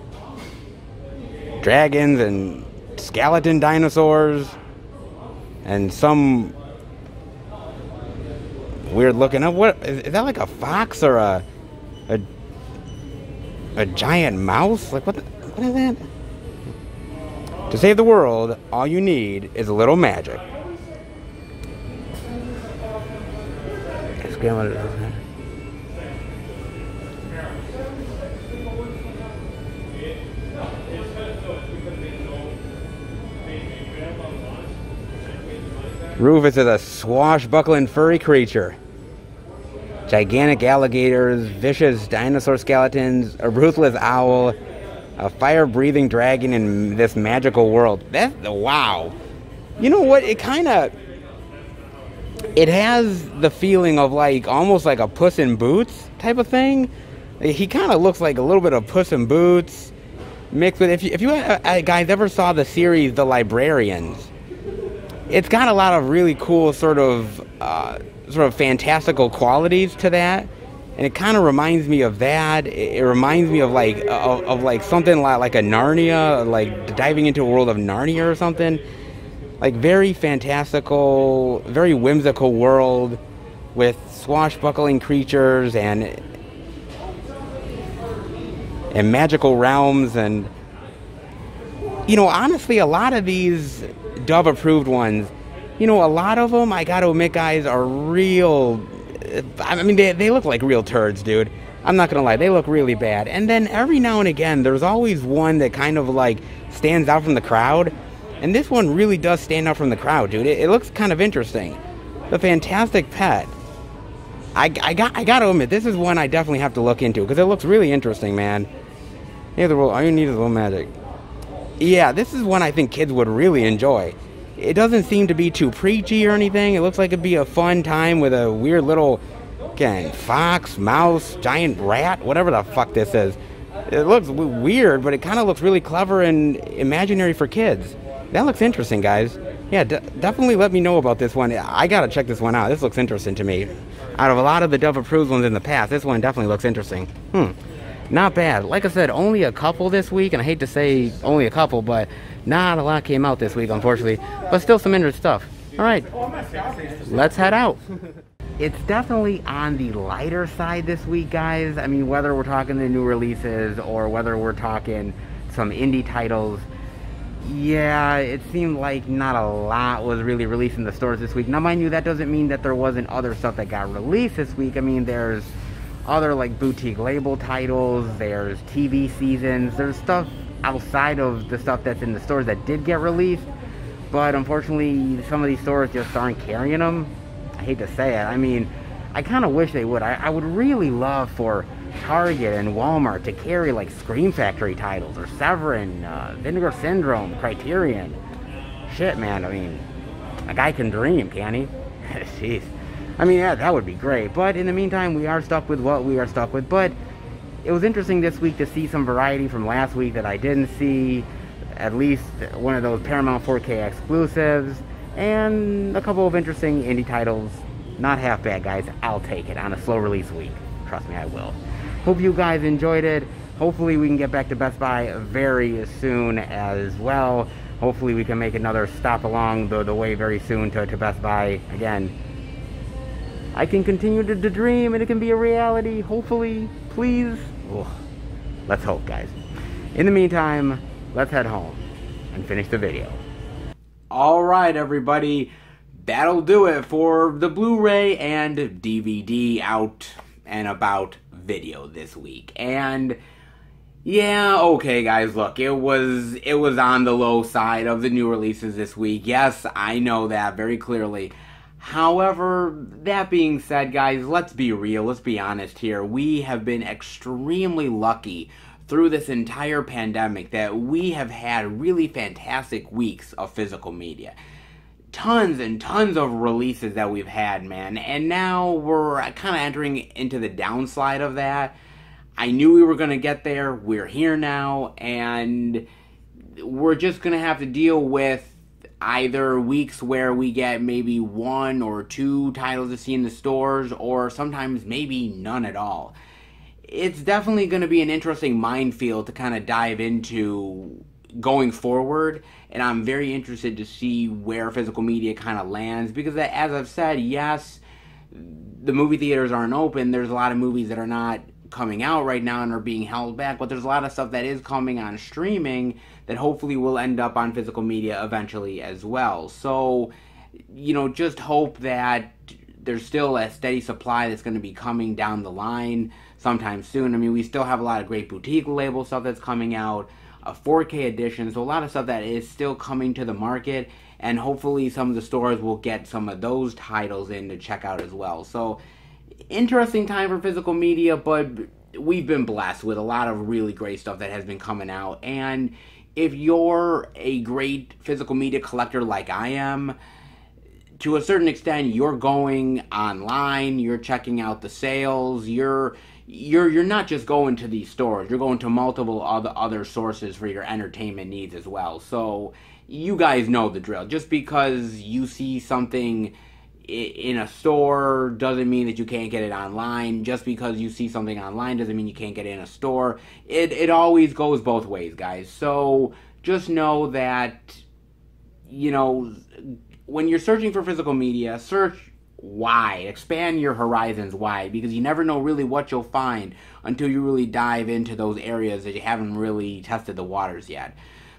Dragons and skeleton dinosaurs. And some weird looking up. What is that, like a fox or a giant mouse? Like, what is that? To save the world, all you need is a little magic. What it is. Rufus is a swashbuckling furry creature. Gigantic alligators, vicious dinosaur skeletons, a ruthless owl, a fire-breathing dragon in this magical world. That's wow. You know what? It has the feeling of like almost like a Puss in Boots type of thing. He kind of looks like a little bit of Puss in Boots mixed with, if you guys ever saw the series The Librarians, it's got a lot of really cool sort of fantastical qualities to that, and it kind of reminds me of that. It reminds me of like something like a Narnia, like diving into a world of Narnia or something. Like very fantastical, very whimsical world with swashbuckling creatures and magical realms. And, you know, honestly, a lot of these Dove approved ones, you know, a lot of them, I gotta admit, guys, are real. I mean, they look like real turds, dude. I'm not gonna lie, they look really bad. And then every now and again, there's always one that kind of like stands out from the crowd. And this one really does stand out from the crowd, dude. It looks kind of interesting. The Fantastic Pet. I got to admit, this is one I definitely have to look into because it looks really interesting, man. Yeah, all you need is a little magic. Yeah, this is one I think kids would really enjoy. It doesn't seem to be too preachy or anything. It looks like it'd be a fun time with a weird little, again, fox, mouse, giant rat, whatever the fuck this is. It looks weird, but it kind of looks really clever and imaginary for kids. That looks interesting, guys. Yeah, definitely let me know about this one. I gotta check this one out. This looks interesting to me. Out of a lot of the Dove approved ones in the past, this one definitely looks interesting. Not bad. Like I said, only a couple this week, and I hate to say only a couple, but not a lot came out this week, unfortunately. But still some interesting stuff. All right, let's head out. It's definitely on the lighter side this week, guys. I mean, whether we're talking the new releases or whether we're talking some indie titles, yeah, it seemed like not a lot was really released in the stores this week. Now, mind you, that doesn't mean that there wasn't other stuff that got released this week. I mean, there's other, like, boutique label titles, there's TV seasons, there's stuff outside of the stuff that's in the stores that did get released, but unfortunately, some of these stores just aren't carrying them. I hate to say it. I mean, I kind of wish they would. I would really love for Target and Walmart to carry like Scream Factory titles or Severin, Vinegar Syndrome, Criterion. Shit, man. I mean, a guy can dream, can he? Jeez. I mean, yeah, that would be great. But in the meantime, we are stuck with what we are stuck with. But it was interesting this week to see some variety from last week that I didn't see. At least one of those Paramount 4K exclusives. And a couple of interesting indie titles. Not half bad, guys. I'll take it on a slow release week. Trust me, I will. Hope you guys enjoyed it. Hopefully we can get back to Best Buy very soon as well. Hopefully we can make another stop along the way very soon to Best Buy. Again, I can continue to dream and it can be a reality. Hopefully, please. Ugh. Let's hope, guys. In the meantime, let's head home and finish the video. All right, everybody. that'll do it for the Blu-ray and DVD out and about video this week. And yeah, okay guys, look, it was on the low side of the new releases this week. Yes, I know that very clearly. However, that being said, guys, let's be real, let's be honest here. We have been extremely lucky through this entire pandemic that we have had really fantastic weeks of physical media. Tons and tons of releases that we've had, man. And now we're kind of entering into the downslide of that. I knew we were going to get there. We're here now. And we're just going to have to deal with either weeks where we get maybe 1 or 2 titles to see in the stores, or sometimes maybe none at all. It's definitely going to be an interesting minefield to kind of dive into going forward, and I'm very interested to see where physical media kind of lands, because as I've said, yes, the movie theaters aren't open. There's a lot of movies that are not coming out right now and are being held back, but there's a lot of stuff that is coming on streaming that hopefully will end up on physical media eventually as well. So, you know, just hope that there's still a steady supply that's going to be coming down the line sometime soon. I mean, we still have a lot of great boutique label stuff that's coming out, a 4K edition, so a lot of stuff that is still coming to the market, and hopefully some of the stores will get some of those titles in to check out as well. So, interesting time for physical media, but we've been blessed with a lot of really great stuff that has been coming out. And if you're a great physical media collector like I am, to a certain extent, you're going online, you're checking out the sales, you're not just going to these stores, you're going to multiple other sources for your entertainment needs as well. So you guys know the drill. Just because you see something in a store doesn't mean that you can't get it online. Just because you see something online doesn't mean you can't get it in a store. It always goes both ways, guys. So just know that, you know, when you're searching for physical media, search wide. Expand your horizons wide, because you never know really what you'll find until you really dive into those areas that you haven't really tested the waters yet.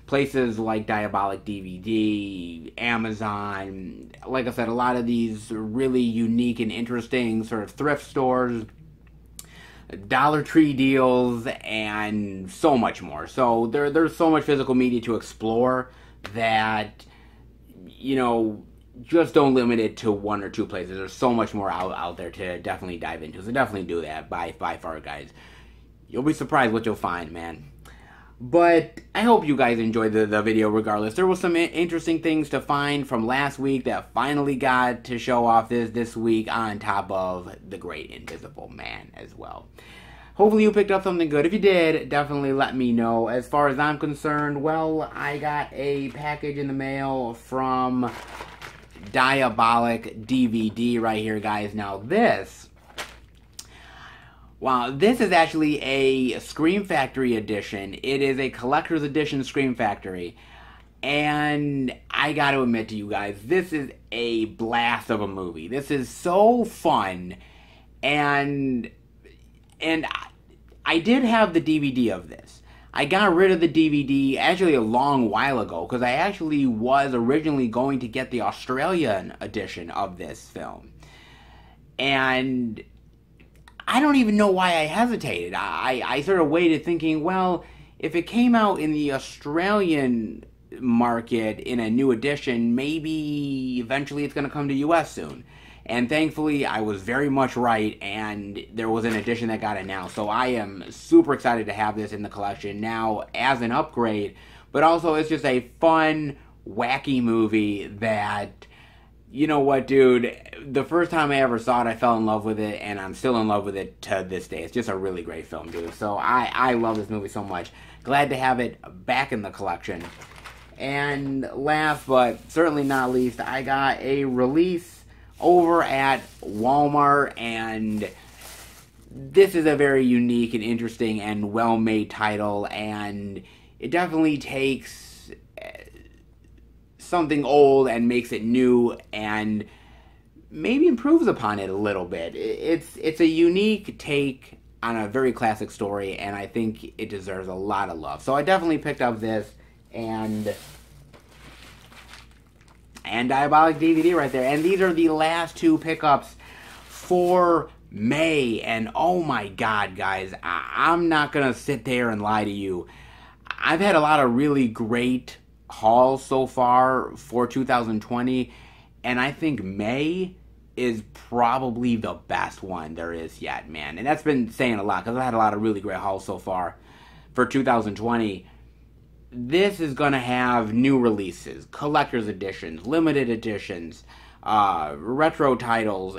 Places like Diabolic DVD, Amazon, like I said, a lot of these really unique and interesting sort of thrift stores, Dollar Tree deals, and so much more. So there's so much physical media to explore that, you know, just don't limit it to 1 or 2 places. There's so much more out there to definitely dive into. So definitely do that by far, guys. You'll be surprised what you'll find, man. But I hope you guys enjoyed the video regardless. There was some interesting things to find from last week that finally got to show off this week, on top of the Great Invisible Man as well. Hopefully you picked up something good. If you did, definitely let me know. As far as I'm concerned, well, I got a package in the mail from Diabolic DVD right here, guys. Now this, wow, this is actually a Scream Factory edition. It is a collector's edition Scream Factory. And I gotta admit to you guys, this is a blast of a movie. This is so fun. And I did have the DVD of this. I got rid of the DVD actually a long while ago, because I actually was originally going to get the Australian edition of this film. And I don't even know why I hesitated. I sort of waited thinking, well, if it came out in the Australian market in a new edition, maybe eventually it's going to come to US soon. And thankfully, I was very much right, and there was an edition that got announced. So I am super excited to have this in the collection now as an upgrade. But also, it's just a fun, wacky movie that, you know what, dude? The first time I ever saw it, I fell in love with it, and I'm still in love with it to this day. It's just a really great film, dude. So I love this movie so much. Glad to have it back in the collection. And last but certainly not least, I got a release over at Walmart, and this is a very unique and interesting and well-made title, and it definitely takes something old and makes it new and maybe improves upon it a little bit. It's a unique take on a very classic story, and I think it deserves a lot of love. So I definitely picked up this, and And Diabolic DVD right there. And these are the last two pickups for May. And oh my God, guys, I'm not going to sit there and lie to you. I've had a lot of really great hauls so far for 2020. And I think May is probably the best one there is yet, man. And that's been saying a lot because I've had a lot of really great hauls so far for 2020. This is going to have new releases, collector's editions, limited editions, retro titles,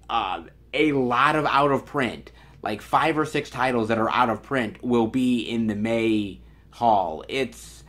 a lot of out of print. Like 5 or 6 titles that are out of print will be in the May haul. It's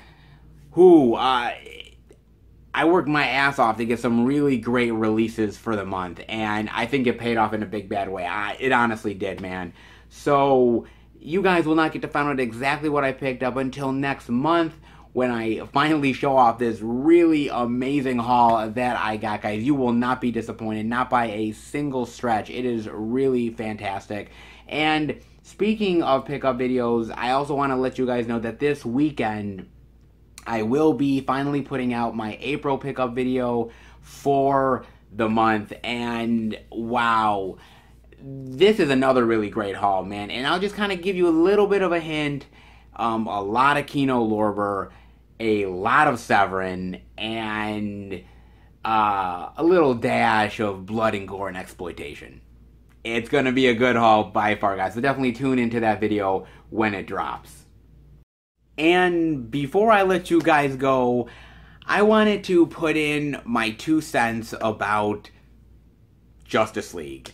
I worked my ass off to get some really great releases for the month, and I think it paid off in a big bad way. It honestly did, man. So you guys will not get to find out exactly what I picked up until next month when I finally show off this really amazing haul that I got, guys. You will not be disappointed, not by a single stretch. It is really fantastic. And speaking of pickup videos, I also want to let you guys know that this weekend I will be finally putting out my April pickup video for the month. And wow, this is another really great haul, man. And I'll just kind of give you a little bit of a hint. A lot of Kino Lorber, a lot of Severin, and a little dash of blood and gore and exploitation. It's going to be a good haul by far, guys. So definitely tune into that video when it drops. And before I let you guys go, I wanted to put in my 2 cents about Justice League.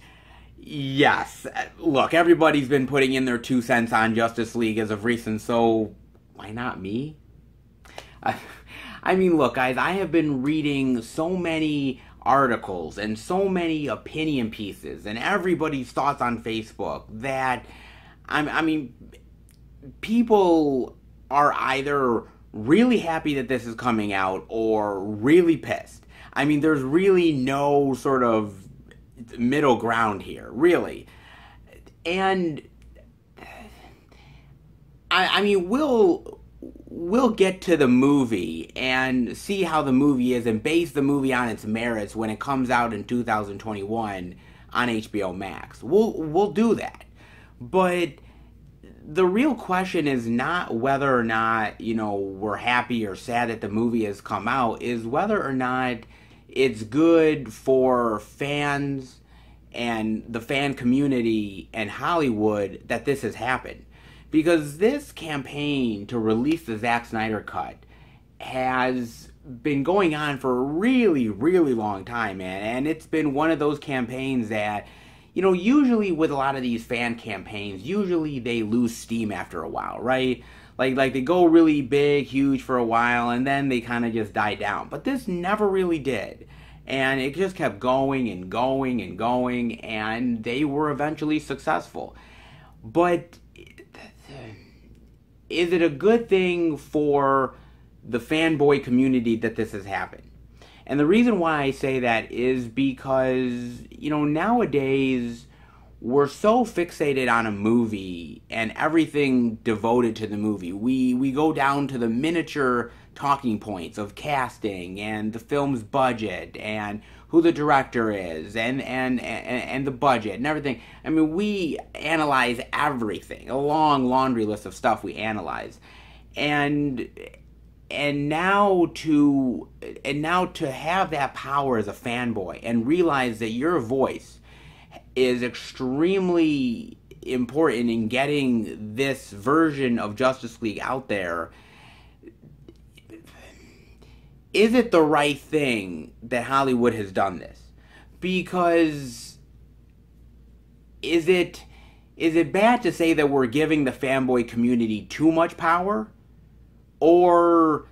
Yes, look, everybody's been putting in their 2 cents on Justice League as of recent, so why not me? I mean, look, guys, I have been reading so many articles and so many opinion pieces and everybody's thoughts on Facebook that, I mean, people are either really happy that this is coming out or really pissed. I mean, there's really no sort of middle ground here, really. And I mean, we'll get to the movie and see how the movie is and base the movie on its merits when it comes out in 2021 on HBO Max. We'll do that. But the real question is not whether or not, you know, we're happy or sad that the movie has come out, is whether or not it's good for fans and the fan community and Hollywood that this has happened. Because this campaign to release the Zack Snyder cut has been going on for a really, really long time, man. And it's been one of those campaigns that, you know, usually with a lot of these fan campaigns, usually they lose steam after a while, right? Like they go really big, huge for a while, and then they kind of just die down. But this never really did. And it just kept going and going and going, and they were eventually successful. But is it a good thing for the fanboy community that this has happened? And the reason why I say that is because, you know, nowadays we're so fixated on a movie and everything devoted to the movie. We go down to the miniature talking points of casting and the film's budget and who the director is and the budget and everything. I mean, we analyze everything, a long laundry list of stuff we analyze. And now to have that power as a fanboy and realize that your voice is extremely important in getting this version of Justice League out there, is it the right thing that Hollywood has done this? Because is it bad to say that we're giving the fanboy community too much power? Or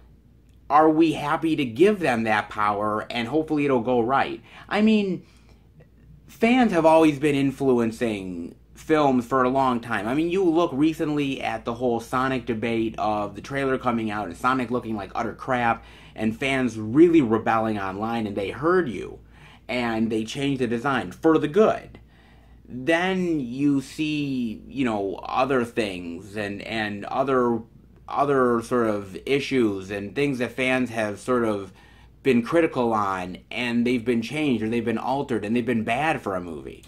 are we happy to give them that power and hopefully it'll go right? I mean, fans have always been influencing films for a long time. I mean, you look recently at the whole Sonic debate of the trailer coming out and Sonic looking like utter crap and fans really rebelling online, and they heard you and they changed the design for the good. Then you see, you know, other things and other sort of issues and things that fans have sort of been critical on, and they've been changed or they've been altered and they've been bad for a movie.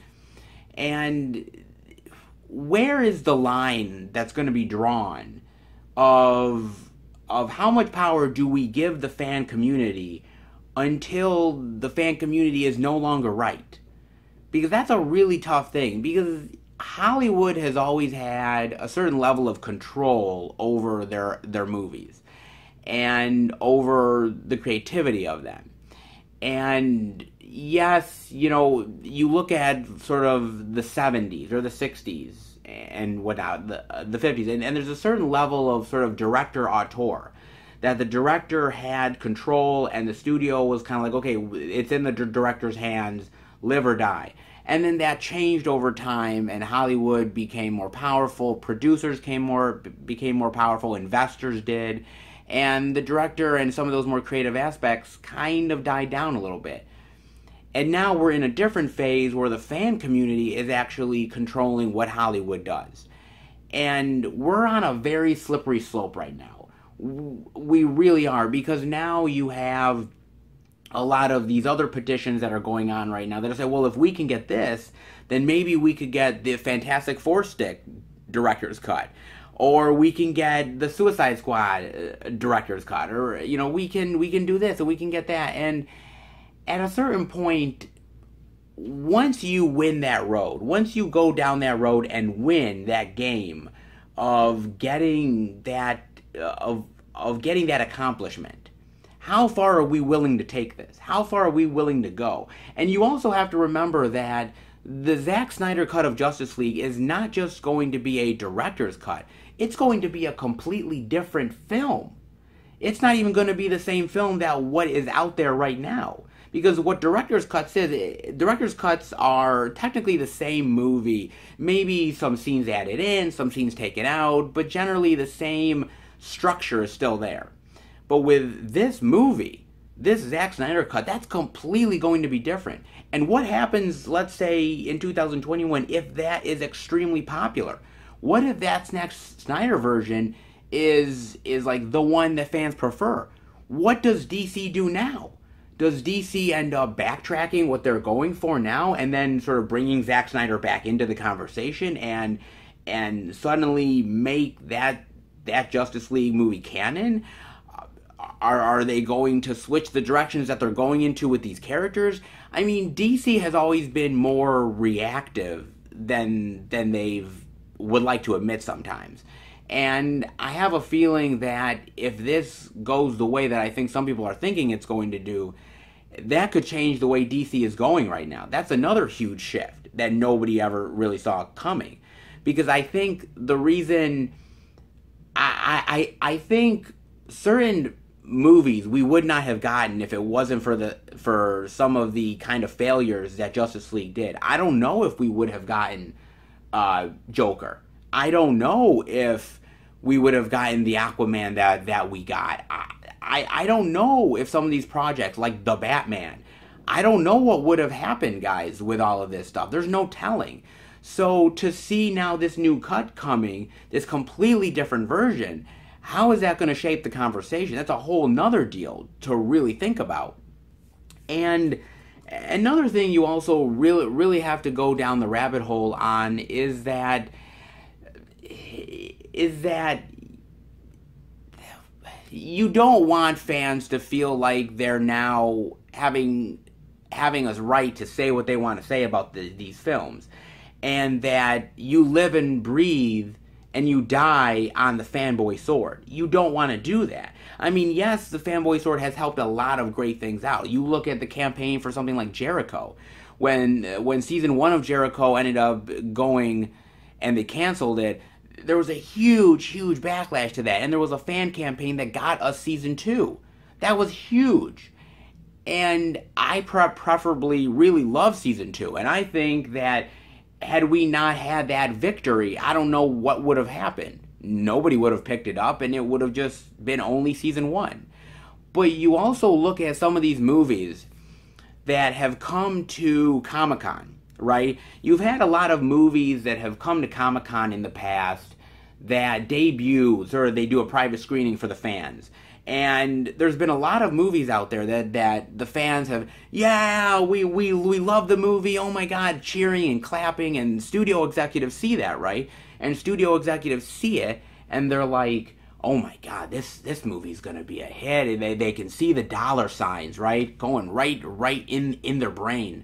And where is the line that's going to be drawn of how much power do we give the fan community until the fan community is no longer right? Because that's a really tough thing, because Hollywood has always had a certain level of control over their movies and over the creativity of them. And yes, you know, you look at sort of the 70s or the 60s and whatnot, the 50s, and there's a certain level of sort of director auteur, that the director had control and the studio was kind of like, okay, it's in the director's hands, live or die. And then that changed over time, and Hollywood became more powerful, producers became more powerful, investors did, and the director and some of those more creative aspects kind of died down a little bit. And now we're in a different phase where the fan community is actually controlling what Hollywood does. And we're on a very slippery slope right now. We really are, because now you have a lot of these other petitions that are going on right now that are saying, well, if we can get this, then maybe we could get the Fantastic Four stick director's cut, or we can get the Suicide Squad director's cut, or, you know, we can do this and we can get that. And at a certain point, once you win that road, once you go down that road and win that game of getting that of getting that accomplishment, how far are we willing to take this? How far are we willing to go? And you also have to remember that the Zack Snyder cut of Justice League is not just going to be a director's cut. It's going to be a completely different film. It's not even going to be the same film that what is out there right now. Because what director's cuts are technically the same movie. Maybe some scenes added in, some scenes taken out, but generally the same structure is still there. But with this movie, this Zack Snyder cut, that's completely going to be different. And what happens, let's say, in 2021, if that is extremely popular? What if that next Snyder version is like the one that fans prefer? What does DC do now? Does DC end up backtracking what they're going for now and then sort of bringing Zack Snyder back into the conversation and suddenly make that Justice League movie canon? Are they going to switch the directions that they're going into with these characters? I mean, DC has always been more reactive than they would like to admit sometimes. And I have a feeling that if this goes the way that I think some people are thinking it's going to do, that could change the way DC is going right now. That's another huge shift that nobody ever really saw coming. Because I think the reason... I think certain movies we would not have gotten if it wasn't for some of the kind of failures that Justice League did. I don't know if we would have gotten Joker. I don't know if we would have gotten the Aquaman that we got. I don't know if some of these projects, like The Batman, I don't know what would have happened, guys, with all of this stuff. There's no telling. So to see now this new cut coming, this completely different version, how is that going to shape the conversation? That's a whole nother deal to really think about. And another thing you also really have to go down the rabbit hole on is that you don't want fans to feel like they're now having us right to say what they want to say about these films, and that you live and breathe and you die on the fanboy sword. You don't want to do that. I mean, yes, the fanboy sword has helped a lot of great things out. You look at the campaign for something like Jericho. When season 1 of Jericho ended up going and they canceled it, there was a huge backlash to that. And there was a fan campaign that got us season 2. That was huge. And I preferably really love season 2. And I think that had we not had that victory, I don't know what would have happened. Nobody would have picked it up, and it would have just been only season 1. But you also look at some of these movies that have come to Comic-Con, right? You've had a lot of movies that have come to Comic-Con in the past that debuts, or they do a private screening for the fans. And there's been a lot of movies out there that the fans have, yeah, we love the movie, oh my God, cheering and clapping, and studio executives see that, right? And studio executives see it, and they're like, oh my God, this movie's gonna be a hit. And they can see the dollar signs, right? Going right in their brain.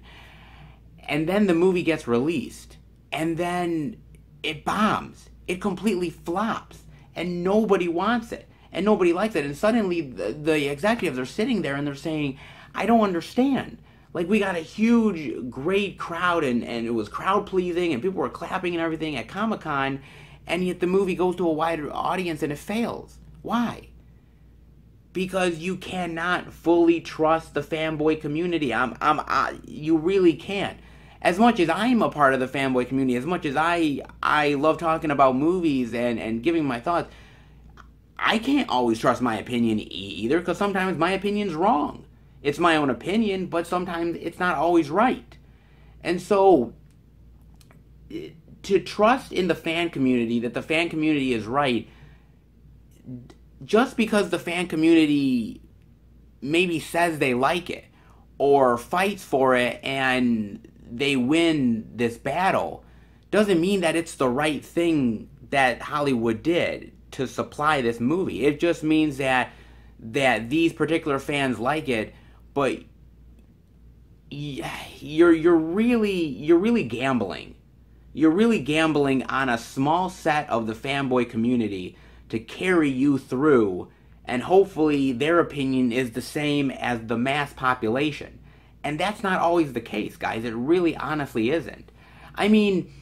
And then the movie gets released, and then it bombs. It completely flops, and nobody wants it. And nobody likes it, and suddenly the executives are sitting there and they're saying, I don't understand. Like, we got a huge, great crowd, and it was crowd-pleasing, and people were clapping and everything at Comic-Con, and yet the movie goes to a wider audience and it fails. Why? Because you cannot fully trust the fanboy community. You really can't. As much as I'm a part of the fanboy community, as much as I love talking about movies and giving my thoughts, I can't always trust my opinion either, because sometimes my opinion's wrong. It's my own opinion, but sometimes it's not always right. And so, to trust in the fan community, that the fan community is right, just because the fan community maybe says they like it, or fights for it, and they win this battle, doesn't mean that it's the right thing that Hollywood did to supply this movie. It just means that these particular fans like it, but you're really gambling. You're really gambling on a small set of the fanboy community to carry you through, and hopefully their opinion is the same as the mass population. And that's not always the case, guys. It really honestly isn't. I mean,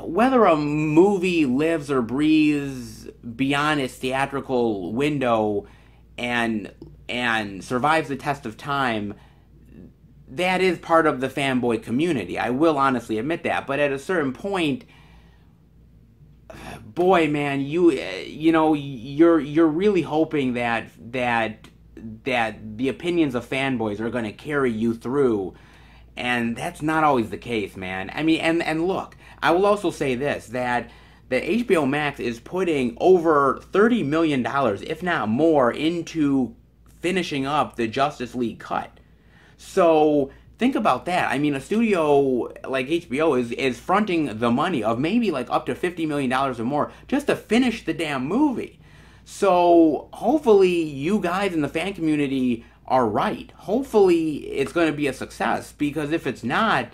whether a movie lives or breathes beyond its theatrical window and survives the test of time, that is part of the fanboy community. I will honestly admit that. But at a certain point, boy, man, you're really hoping that the opinions of fanboys are going to carry you through, and that's not always the case, man. I mean, and look, I will also say this, that HBO Max is putting over $30 million, if not more, into finishing up the Justice League cut. So think about that. I mean, a studio like HBO is fronting the money of maybe like up to $50 million or more just to finish the damn movie. So hopefully you guys in the fan community are right. Hopefully it's going to be a success, because if it's not,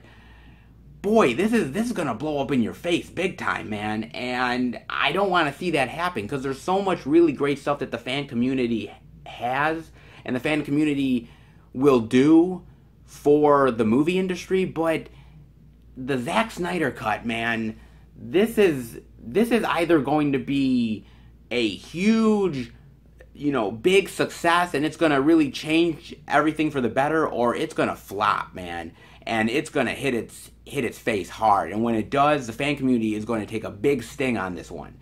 boy, this is going to blow up in your face big time, man. And I don't want to see that happen, because there's so much really great stuff that the fan community has and the fan community will do for the movie industry. But the Zack Snyder cut, man, this is either going to be a huge, big success, and it's going to really change everything for the better, or it's going to flop, man, and it's going to hit its face hard. And when it does, the fan community is going to take a big sting on this one.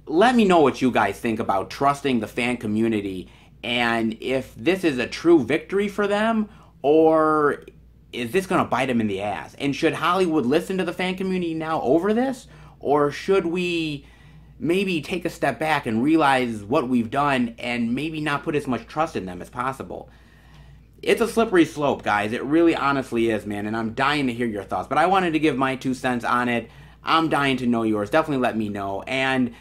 Let me know what you guys think about trusting the fan community, and if this is a true victory for them, or is this going to bite them in the ass? And should Hollywood listen to the fan community now over this? Or should we maybe take a step back and realize what we've done and maybe not put as much trust in them as possible? It's a slippery slope, guys. It really honestly is, man. And I'm dying to hear your thoughts. But I wanted to give my 2 cents on it. I'm dying to know yours. Definitely let me know. And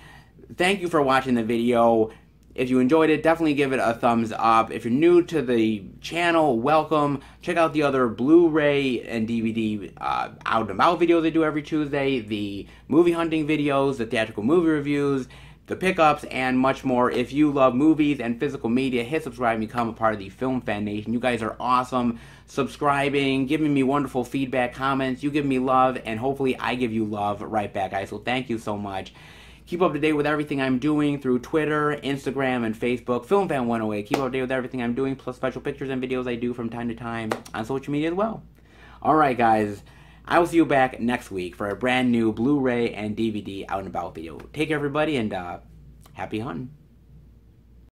thank you for watching the video. If you enjoyed it, definitely give it a thumbs up. If you're new to the channel, welcome. Check out the other Blu-ray and DVD out and about videos I do every Tuesday, the movie hunting videos, the theatrical movie reviews, the pickups, and much more. If you love movies and physical media, hit subscribe and become a part of the Film Fan Nation. You guys are awesome. Subscribing, giving me wonderful feedback, comments. You give me love, and hopefully I give you love right back, guys. So thank you so much. Keep up to date with everything I'm doing through Twitter, Instagram, and Facebook. FilmFan108. Keep up to date with everything I'm doing, plus special pictures and videos I do from time to time on social media as well. Alright, guys. I will see you back next week for a brand new Blu-ray and DVD out and about video. Take care, everybody, and happy hunting.